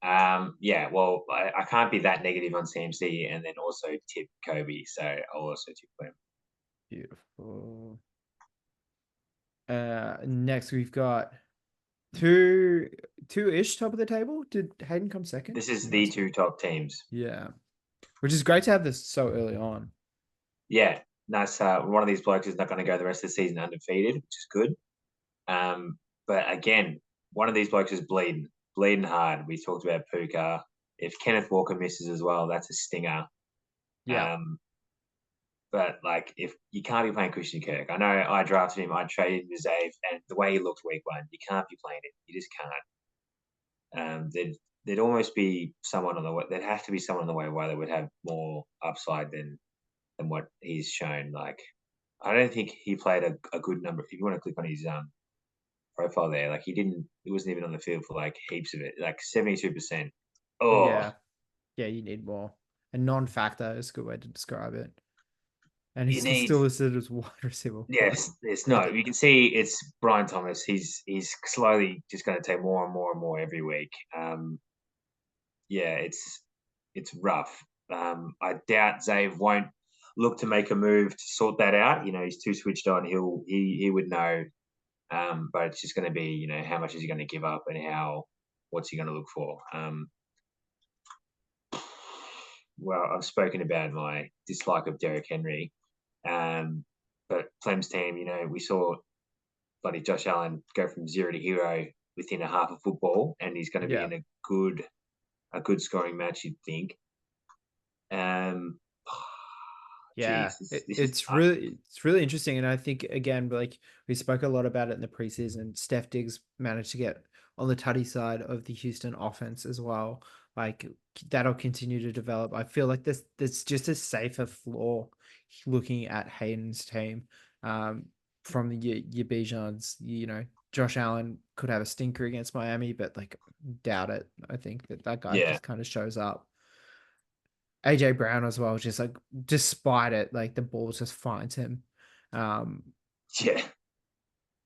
[SPEAKER 1] Yeah. Well, I can't be that negative on CMC and then also tip Kobe, so I'll also tip him.
[SPEAKER 2] Beautiful. Next we've got two-ish top of the table. Did Hayden come second?
[SPEAKER 1] This is
[SPEAKER 2] He
[SPEAKER 1] the
[SPEAKER 2] must
[SPEAKER 1] two
[SPEAKER 2] have.
[SPEAKER 1] top teams.
[SPEAKER 2] Yeah, which is great to have this so early on.
[SPEAKER 1] Yeah. Nice. One of these blokes is not going to go the rest of the season undefeated, which is good. But again, one of these blokes is bleeding hard. We talked about Puka. If Kenneth Walker misses as well, that's a stinger.
[SPEAKER 2] Yeah,
[SPEAKER 1] Um, but like, if you can't be playing Christian Kirk, I know I drafted him, I traded him to Zave, and the way he looked week 1, you can't be playing it. You just can't. There'd almost be someone on the way. There'd have to be someone on the way where they would have more upside than what he's shown. Like, I don't think he played a good number. If you want to click on his profile there, like he wasn't even on the field for like heaps of it, like 72%. Oh,
[SPEAKER 2] yeah, yeah. You need more. A non-factor is a good way to describe it. And
[SPEAKER 1] you
[SPEAKER 2] he's
[SPEAKER 1] need
[SPEAKER 2] still listed as wide receiver one.
[SPEAKER 1] yes, it's not. You can see it's Brian Thomas. He's slowly just going to take more and more and more every week. Yeah, it's rough. I doubt Zave won't look to make a move to sort that out. He's too switched on. He would know. But it's just going to be, how much is he going to give up and what's he going to look for? Well, I've spoken about my dislike of Derrick Henry. But Clem's team, we saw bloody Josh Allen go from 0 to hero within a half of football, and he's going to be
[SPEAKER 2] Yeah.
[SPEAKER 1] in a good scoring match, you'd think. Um,
[SPEAKER 2] Yeah,
[SPEAKER 1] Jeez, this is
[SPEAKER 2] it's really interesting, and I think again, like we spoke a lot about it in the preseason. Steph Diggs managed to get on the tutty side of the Houston offense as well. Like that'll continue to develop. I feel like there's just a safer floor looking at Hayden's team. Um, from your Bijans, Josh Allen could have a stinker against Miami, but like doubt it. I think that guy
[SPEAKER 1] yeah,
[SPEAKER 2] just kind of shows up. AJ Brown as well, just like despite it, like the ball just finds him. Um,
[SPEAKER 1] yeah.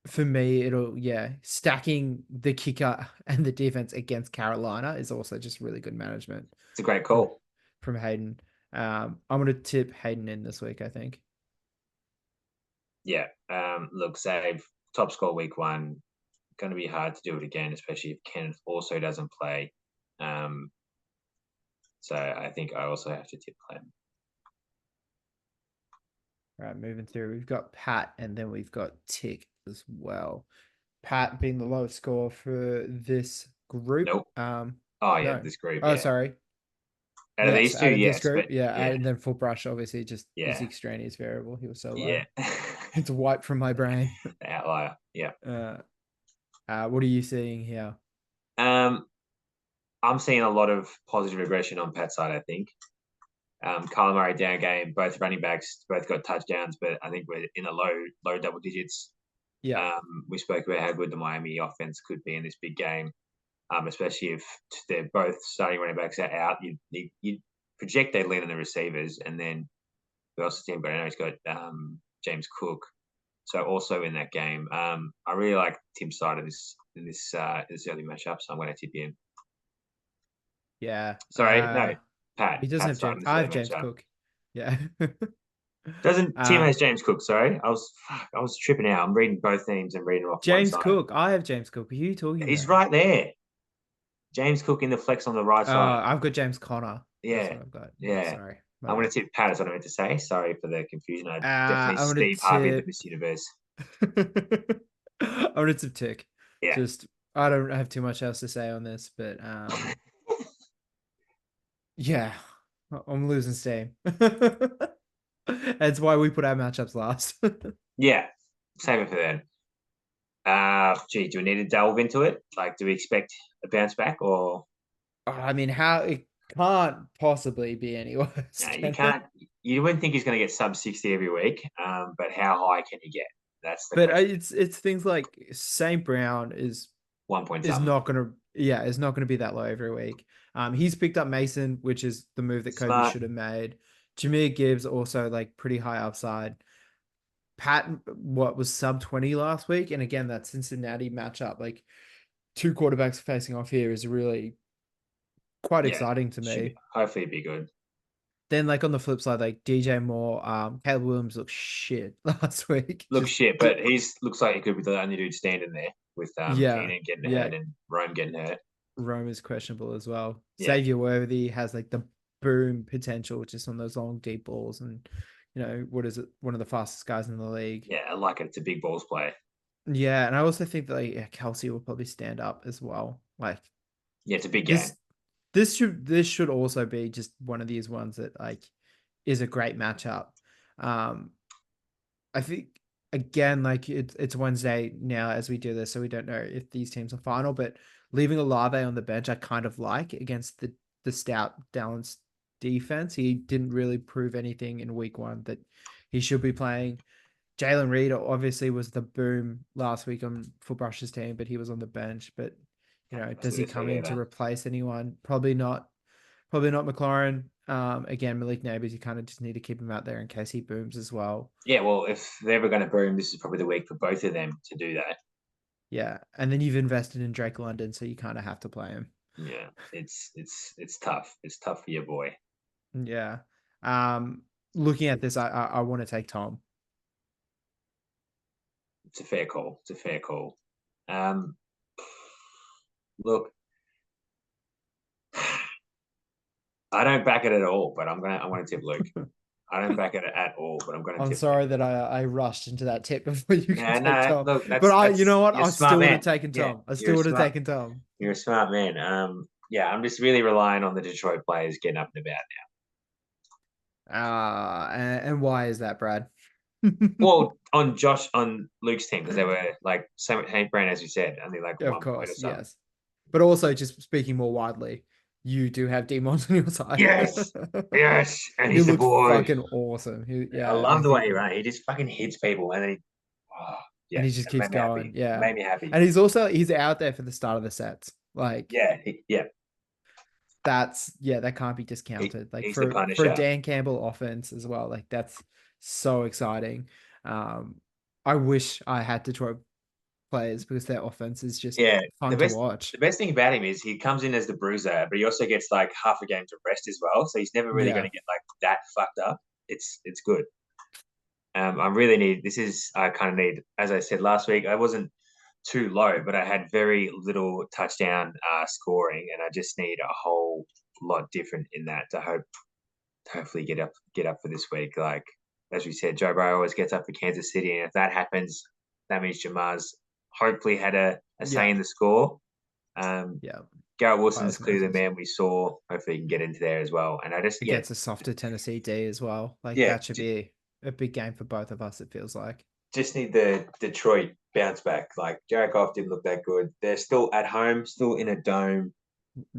[SPEAKER 2] for me, stacking the kicker and the defense against Carolina is also just really good management
[SPEAKER 1] It's a great
[SPEAKER 2] from
[SPEAKER 1] call.
[SPEAKER 2] Hayden. I'm gonna tip Hayden in this week, I think.
[SPEAKER 1] Yeah. Look, save top score week 1. Going to be hard to do it again, especially if Kenneth also doesn't play. Um, so I think I also have to tip Clem.
[SPEAKER 2] All right, moving through, we've got Pat, and then we've got Tick as well. Pat being the lowest score for this group.
[SPEAKER 1] Nope. Oh yeah,
[SPEAKER 2] No.
[SPEAKER 1] this group.
[SPEAKER 2] Oh,
[SPEAKER 1] Yeah.
[SPEAKER 2] sorry.
[SPEAKER 1] Out of these two,
[SPEAKER 2] out of this
[SPEAKER 1] yes,
[SPEAKER 2] group,
[SPEAKER 1] but yeah,
[SPEAKER 2] and then Full Brush obviously just is the
[SPEAKER 1] yeah,
[SPEAKER 2] extraneous variable. He was so low.
[SPEAKER 1] yeah.
[SPEAKER 2] It's wiped from my brain.
[SPEAKER 1] Outlier. Yeah.
[SPEAKER 2] Uh, what are you seeing here?
[SPEAKER 1] Um, I'm seeing a lot of positive regression on Pat's side, I think. Kyler Murray down game, both running backs both got touchdowns, but I think we're in a low double digits.
[SPEAKER 2] Yeah,
[SPEAKER 1] We spoke about how good the Miami offense could be in this big game, especially if they're both starting running backs are out. You project they lean on the receivers, and then who else is team got? I know he's got James Cook. So also in that game, I really like Tim's side of this early matchup, so I'm going to tip him.
[SPEAKER 2] yeah.
[SPEAKER 1] Sorry, no,
[SPEAKER 2] He doesn't have
[SPEAKER 1] Pat's side
[SPEAKER 2] James.
[SPEAKER 1] of this
[SPEAKER 2] I
[SPEAKER 1] early
[SPEAKER 2] have James
[SPEAKER 1] matchup.
[SPEAKER 2] Cook. Yeah.
[SPEAKER 1] Doesn't Tim
[SPEAKER 2] uh,
[SPEAKER 1] has James Cook? Sorry, I was tripping out. I'm reading both teams and reading off one
[SPEAKER 2] James
[SPEAKER 1] side.
[SPEAKER 2] Cook. I have James Cook. Who are you talking
[SPEAKER 1] He's
[SPEAKER 2] about?
[SPEAKER 1] right there. James Cook in the flex on the right side.
[SPEAKER 2] I've got James Conner. That's
[SPEAKER 1] Yeah,
[SPEAKER 2] what I've got. Yeah,
[SPEAKER 1] yeah.
[SPEAKER 2] sorry. My
[SPEAKER 1] I'm going
[SPEAKER 2] bad.
[SPEAKER 1] to tip Pat. Is what I meant to say. Sorry for the confusion. I definitely
[SPEAKER 2] I'm gonna
[SPEAKER 1] Steve Harvey of the
[SPEAKER 2] tip.
[SPEAKER 1] Miss Universe.
[SPEAKER 2] I'm gonna tip Tick.
[SPEAKER 1] Yeah,
[SPEAKER 2] Just I don't have too much else to say on this, but yeah, I'm losing steam. That's why we put our matchups last.
[SPEAKER 1] yeah. Save it for then. Gee, do we need to delve into it? Like, do we expect a bounce back or
[SPEAKER 2] I mean, how it can't possibly be any worse,
[SPEAKER 1] no? You
[SPEAKER 2] can it?
[SPEAKER 1] can't. You wouldn't think he's going to get sub 60 every week. But how high can he get? That's the
[SPEAKER 2] But
[SPEAKER 1] question.
[SPEAKER 2] it's things like St. Brown
[SPEAKER 1] One point
[SPEAKER 2] is
[SPEAKER 1] something.
[SPEAKER 2] not gonna is not gonna be that low every week. He's picked up Mason, which is the move that Kobe
[SPEAKER 1] Smart.
[SPEAKER 2] should have made. Jameer Gibbs also like pretty high upside. Pat, what was sub 20 last week, and again that Cincinnati matchup, like two quarterbacks facing off here, is really quite
[SPEAKER 1] Yeah,
[SPEAKER 2] exciting to
[SPEAKER 1] should
[SPEAKER 2] me.
[SPEAKER 1] be. Hopefully, be good.
[SPEAKER 2] Then like on the flip side, like DJ Moore, Caleb Williams looked shit last week.
[SPEAKER 1] Look shit, but he's looks like he could be the only dude standing there with
[SPEAKER 2] Yeah,
[SPEAKER 1] Keenan getting
[SPEAKER 2] yeah.
[SPEAKER 1] hurt and Rome getting hurt.
[SPEAKER 2] Rome is questionable as well.
[SPEAKER 1] Yeah,
[SPEAKER 2] Xavier Worthy has like the boom potential just on those long deep balls, and what is it? One of the fastest guys in the league.
[SPEAKER 1] yeah, I like it. It's a big balls play.
[SPEAKER 2] Yeah, and I also think that Kelsey will probably stand up as well. Like
[SPEAKER 1] Yeah, it's a big game.
[SPEAKER 2] this should also be just one of these ones that like is a great matchup. Um, I think again, like it's Wednesday now as we do this, so we don't know if these teams are final. But leaving Olave on the bench, I kind of like against the stout Dallas defense. He didn't really prove anything in week one that he should be playing. Jalen Reed obviously was the boom last week on Fullbrush's team, but he was on the bench. But
[SPEAKER 1] That's
[SPEAKER 2] does
[SPEAKER 1] a
[SPEAKER 2] he
[SPEAKER 1] good
[SPEAKER 2] come
[SPEAKER 1] thing
[SPEAKER 2] in to
[SPEAKER 1] either.
[SPEAKER 2] replace anyone? Probably not. Probably not McLaurin. Again, Malik Neighbors, you kind of just need to keep him out there in case he booms as well.
[SPEAKER 1] Yeah, well, if they're ever going to boom, this is probably the week for both of them to do that.
[SPEAKER 2] Yeah, and then you've invested in Drake London, so you kind of have to play him.
[SPEAKER 1] Yeah, it's tough. It's tough for your boy.
[SPEAKER 2] Yeah. Looking at this, I want to take Tom.
[SPEAKER 1] It's a fair call. It's a fair call. Um, look, I don't back it at all, but I'm gonna tip Luke. I don't back it at all, but I'm gonna
[SPEAKER 2] I'm
[SPEAKER 1] tip Luke.
[SPEAKER 2] sorry that I rushed into that tip before you could
[SPEAKER 1] No,
[SPEAKER 2] take
[SPEAKER 1] no,
[SPEAKER 2] Tom,
[SPEAKER 1] look,
[SPEAKER 2] but you know
[SPEAKER 1] that's
[SPEAKER 2] what?
[SPEAKER 1] you're a
[SPEAKER 2] I
[SPEAKER 1] smart
[SPEAKER 2] still would have
[SPEAKER 1] man.
[SPEAKER 2] taken
[SPEAKER 1] Yeah,
[SPEAKER 2] Tom. I still would have taken Tom.
[SPEAKER 1] you're a smart man. Yeah, I'm just really relying on the Detroit players getting up and about
[SPEAKER 2] And why is that, Brad?
[SPEAKER 1] well, on Luke's team because they were like Hank Brown, as you said, only like
[SPEAKER 2] Of
[SPEAKER 1] 1 point or
[SPEAKER 2] course,
[SPEAKER 1] something.
[SPEAKER 2] yes. But also, just speaking more widely, you do have demons on your side.
[SPEAKER 1] Yes, yes, and
[SPEAKER 2] He
[SPEAKER 1] he's the
[SPEAKER 2] looked
[SPEAKER 1] boy.
[SPEAKER 2] fucking awesome.
[SPEAKER 1] I
[SPEAKER 2] Yeah, I
[SPEAKER 1] love the way
[SPEAKER 2] think,
[SPEAKER 1] he ran. He just fucking hits people, and then oh,
[SPEAKER 2] and
[SPEAKER 1] yeah,
[SPEAKER 2] he just
[SPEAKER 1] it
[SPEAKER 2] keeps
[SPEAKER 1] made me
[SPEAKER 2] going.
[SPEAKER 1] happy. It
[SPEAKER 2] Yeah,
[SPEAKER 1] made me happy.
[SPEAKER 2] and he's out there for the start of the sets. Like
[SPEAKER 1] Yeah, yeah.
[SPEAKER 2] that can't be discounted. Like
[SPEAKER 1] He's the
[SPEAKER 2] for a
[SPEAKER 1] Punisher.
[SPEAKER 2] Dan Campbell offense as well. Like that's so exciting. I wish I had Detroit players because their offense is just
[SPEAKER 1] Yeah,
[SPEAKER 2] fun to watch.
[SPEAKER 1] the best thing about him is he comes in as the bruiser, but he also gets like half a game to rest as well. So he's never really going
[SPEAKER 2] Yeah,
[SPEAKER 1] to get like that fucked up. It's good. I really need this is I kind of need, as I said last week, I wasn't too low, but I had very little touchdown scoring, and I just need a whole lot different in that to hopefully get up for this week. Like as we said, Joe Burrow always gets up for Kansas City, and if that happens, that means Jamar's hopefully had a say
[SPEAKER 2] yeah,
[SPEAKER 1] in the score.
[SPEAKER 2] yeah.
[SPEAKER 1] Garrett
[SPEAKER 2] by
[SPEAKER 1] Wilson's clearly the
[SPEAKER 2] osmosis
[SPEAKER 1] man we saw. Hopefully, he can get into there as well. And I just, yeah,
[SPEAKER 2] against a softer Tennessee D as well. Like
[SPEAKER 1] yeah,
[SPEAKER 2] that should be a big game for both of us. It feels like
[SPEAKER 1] just need the Detroit bounce back. Like Jared Goff didn't look that good. They're still at home, still in a dome.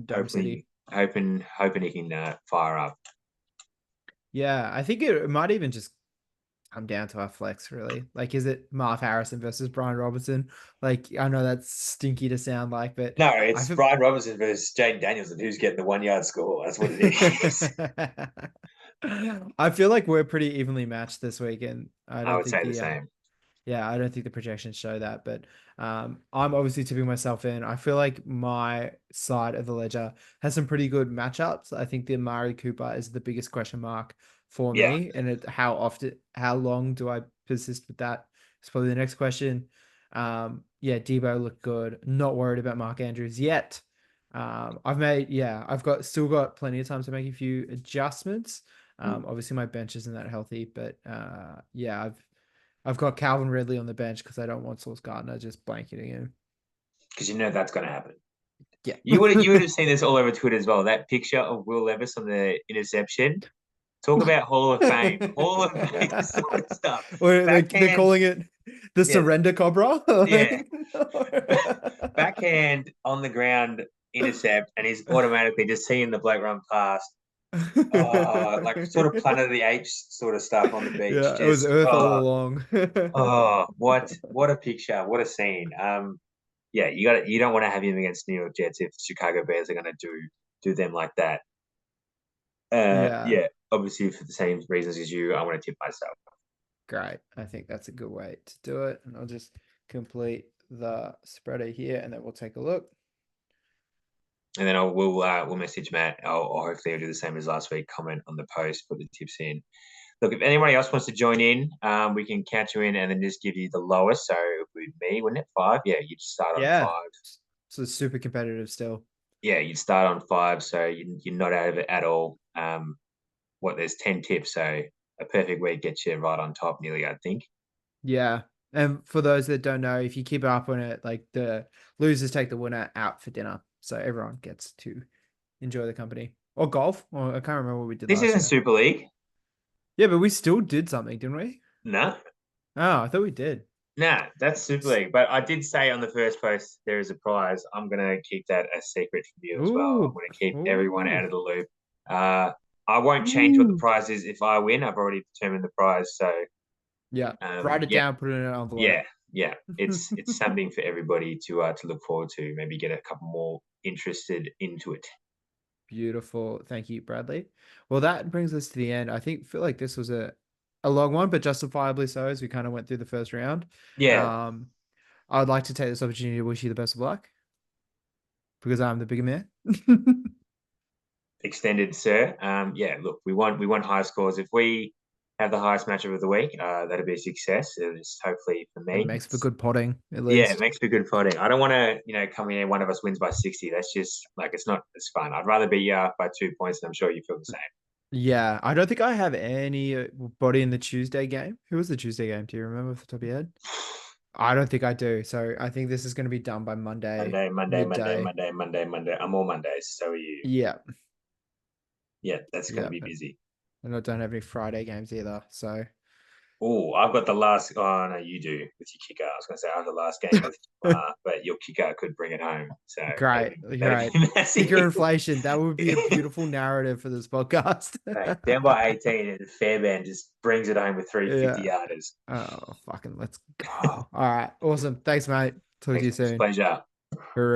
[SPEAKER 2] Dome City.
[SPEAKER 1] Hopefully, hoping he can fire up.
[SPEAKER 2] Yeah, I think it might even just come down to our flex, really. Like, is it Marv Harrison versus Brian Robinson? Like, I know that's stinky to sound like, but
[SPEAKER 1] No,
[SPEAKER 2] I
[SPEAKER 1] it's
[SPEAKER 2] feel
[SPEAKER 1] Brian Robinson versus Jaden Danielson who's getting the 1 yard score. That's what it is.
[SPEAKER 2] I feel like we're pretty evenly matched this week, and I
[SPEAKER 1] I
[SPEAKER 2] don't
[SPEAKER 1] would
[SPEAKER 2] think
[SPEAKER 1] say the
[SPEAKER 2] the
[SPEAKER 1] same.
[SPEAKER 2] yeah, I don't think the projections show that, but I'm obviously tipping myself in. I feel like my side of the ledger has some pretty good matchups. I think the Amari Cooper is the biggest question mark for
[SPEAKER 1] Yeah,
[SPEAKER 2] me, and how long do I persist with that? Is probably the next question. Yeah, Debo looked good. Not worried about Mark Andrews yet. I've still got plenty of time to make a few adjustments. Obviously my bench isn't that healthy, but yeah, I've got Calvin Ridley on the bench because I don't want Sauce Gardner just blanketing him.
[SPEAKER 1] because you know that's going to happen.
[SPEAKER 2] Yeah.
[SPEAKER 1] You would have seen this all over Twitter as well. That picture of Will Levis on the interception. Talk about Hall of Fame. Hall of Fame sort of stuff.
[SPEAKER 2] Or they're
[SPEAKER 1] Backhand,
[SPEAKER 2] calling it the
[SPEAKER 1] yeah,
[SPEAKER 2] surrender cobra.
[SPEAKER 1] yeah. Backhand on the ground intercept, and he's automatically just seeing the bloke run past. Like sort of Planet of the Apes sort of stuff on the beach.
[SPEAKER 2] Yeah, it was
[SPEAKER 1] Just
[SPEAKER 2] Earth all along.
[SPEAKER 1] what a picture, what a scene. Yeah, you don't want to have him against New York Jets if Chicago Bears are going to do them like that.
[SPEAKER 2] Yeah,
[SPEAKER 1] Yeah, obviously for the same reasons as you, I want to tip myself.
[SPEAKER 2] great. I think that's a good way to do it. And I'll just complete the spreader here and then we'll take a look.
[SPEAKER 1] And then we'll message Matt. Hopefully I'll do the same as last week. Comment on the post, put the tips in. Look, if anybody else wants to join in, we can count you in and then just give you the lowest. So it would be me, wouldn't it? 5. Yeah, you'd start on
[SPEAKER 2] Yeah.
[SPEAKER 1] 5.
[SPEAKER 2] So it's super competitive still.
[SPEAKER 1] Yeah, you'd start on 5, so you're not out of it at all. There's 10 tips, so a perfect week gets you right on top, nearly, I think.
[SPEAKER 2] Yeah. And for those that don't know, if you keep up on it, like the losers take the winner out for dinner. So everyone gets to enjoy the company. Or golf. Or I can't remember what we did
[SPEAKER 1] This
[SPEAKER 2] last
[SPEAKER 1] isn't
[SPEAKER 2] year.
[SPEAKER 1] Super League.
[SPEAKER 2] Yeah, but we still did something, didn't we?
[SPEAKER 1] No,
[SPEAKER 2] Oh, I thought we did.
[SPEAKER 1] nah, that's Super League. But I did say on the first post there is a prize. I'm gonna keep that a secret from you as well. I'm
[SPEAKER 2] Ooh.
[SPEAKER 1] gonna keep everyone
[SPEAKER 2] Ooh.
[SPEAKER 1] out of the loop. I won't change what the
[SPEAKER 2] Ooh.
[SPEAKER 1] prize is if I win. I've already determined the prize. So
[SPEAKER 2] Yeah. Write it
[SPEAKER 1] yeah,
[SPEAKER 2] down, put it in an
[SPEAKER 1] yeah,
[SPEAKER 2] envelope.
[SPEAKER 1] yeah. It's something for everybody to look forward to. Maybe get a couple more interested into it.
[SPEAKER 2] Beautiful. Thank you, Bradley. Well, that brings us to the end. I feel like this was a long one, but justifiably so as we kind of went through the first round.
[SPEAKER 1] Yeah,
[SPEAKER 2] Um, I would like to take this opportunity to wish you the best of luck because I'm the bigger man.
[SPEAKER 1] extended, sir. Yeah, look, we want high scores. If we have the highest matchup of the week, that'd be a success. It's hopefully for
[SPEAKER 2] It
[SPEAKER 1] me.
[SPEAKER 2] makes for good potting, at
[SPEAKER 1] Yeah, it
[SPEAKER 2] least.
[SPEAKER 1] makes for good fighting. I don't want to, come in and one of us wins by 60. That's just like it's not as fun. I'd rather beat you up by 2 points, and I'm sure you feel the same.
[SPEAKER 2] Yeah, I don't think I have any body in the Tuesday game. Who was the Tuesday game? Do you remember off the top of your head? I don't think I do. So I think this is going to be done by Monday
[SPEAKER 1] Monday, Monday, Monday,
[SPEAKER 2] midday.
[SPEAKER 1] Monday, Monday, Monday. I'm all Mondays, so are you.
[SPEAKER 2] Yeah,
[SPEAKER 1] Yeah, that's going to
[SPEAKER 2] yeah.
[SPEAKER 1] be busy.
[SPEAKER 2] And I don't have any Friday games either. So
[SPEAKER 1] Oh, I've got the last. Oh no, you do with your kicker. I was going to say I have the last game with, but your kicker could bring it home. So that'd
[SPEAKER 2] great,
[SPEAKER 1] be, that'd
[SPEAKER 2] great.
[SPEAKER 1] be massive.
[SPEAKER 2] Kicker inflation. That would be a beautiful narrative for this podcast.
[SPEAKER 1] Hey, down by 18, and Fairbairn just brings it home with 350
[SPEAKER 2] Yeah.
[SPEAKER 1] yarders.
[SPEAKER 2] Oh, fucking let's go. All right. Awesome. Thanks, mate. Talk to
[SPEAKER 1] Thanks,
[SPEAKER 2] you
[SPEAKER 1] it's a
[SPEAKER 2] soon.
[SPEAKER 1] pleasure.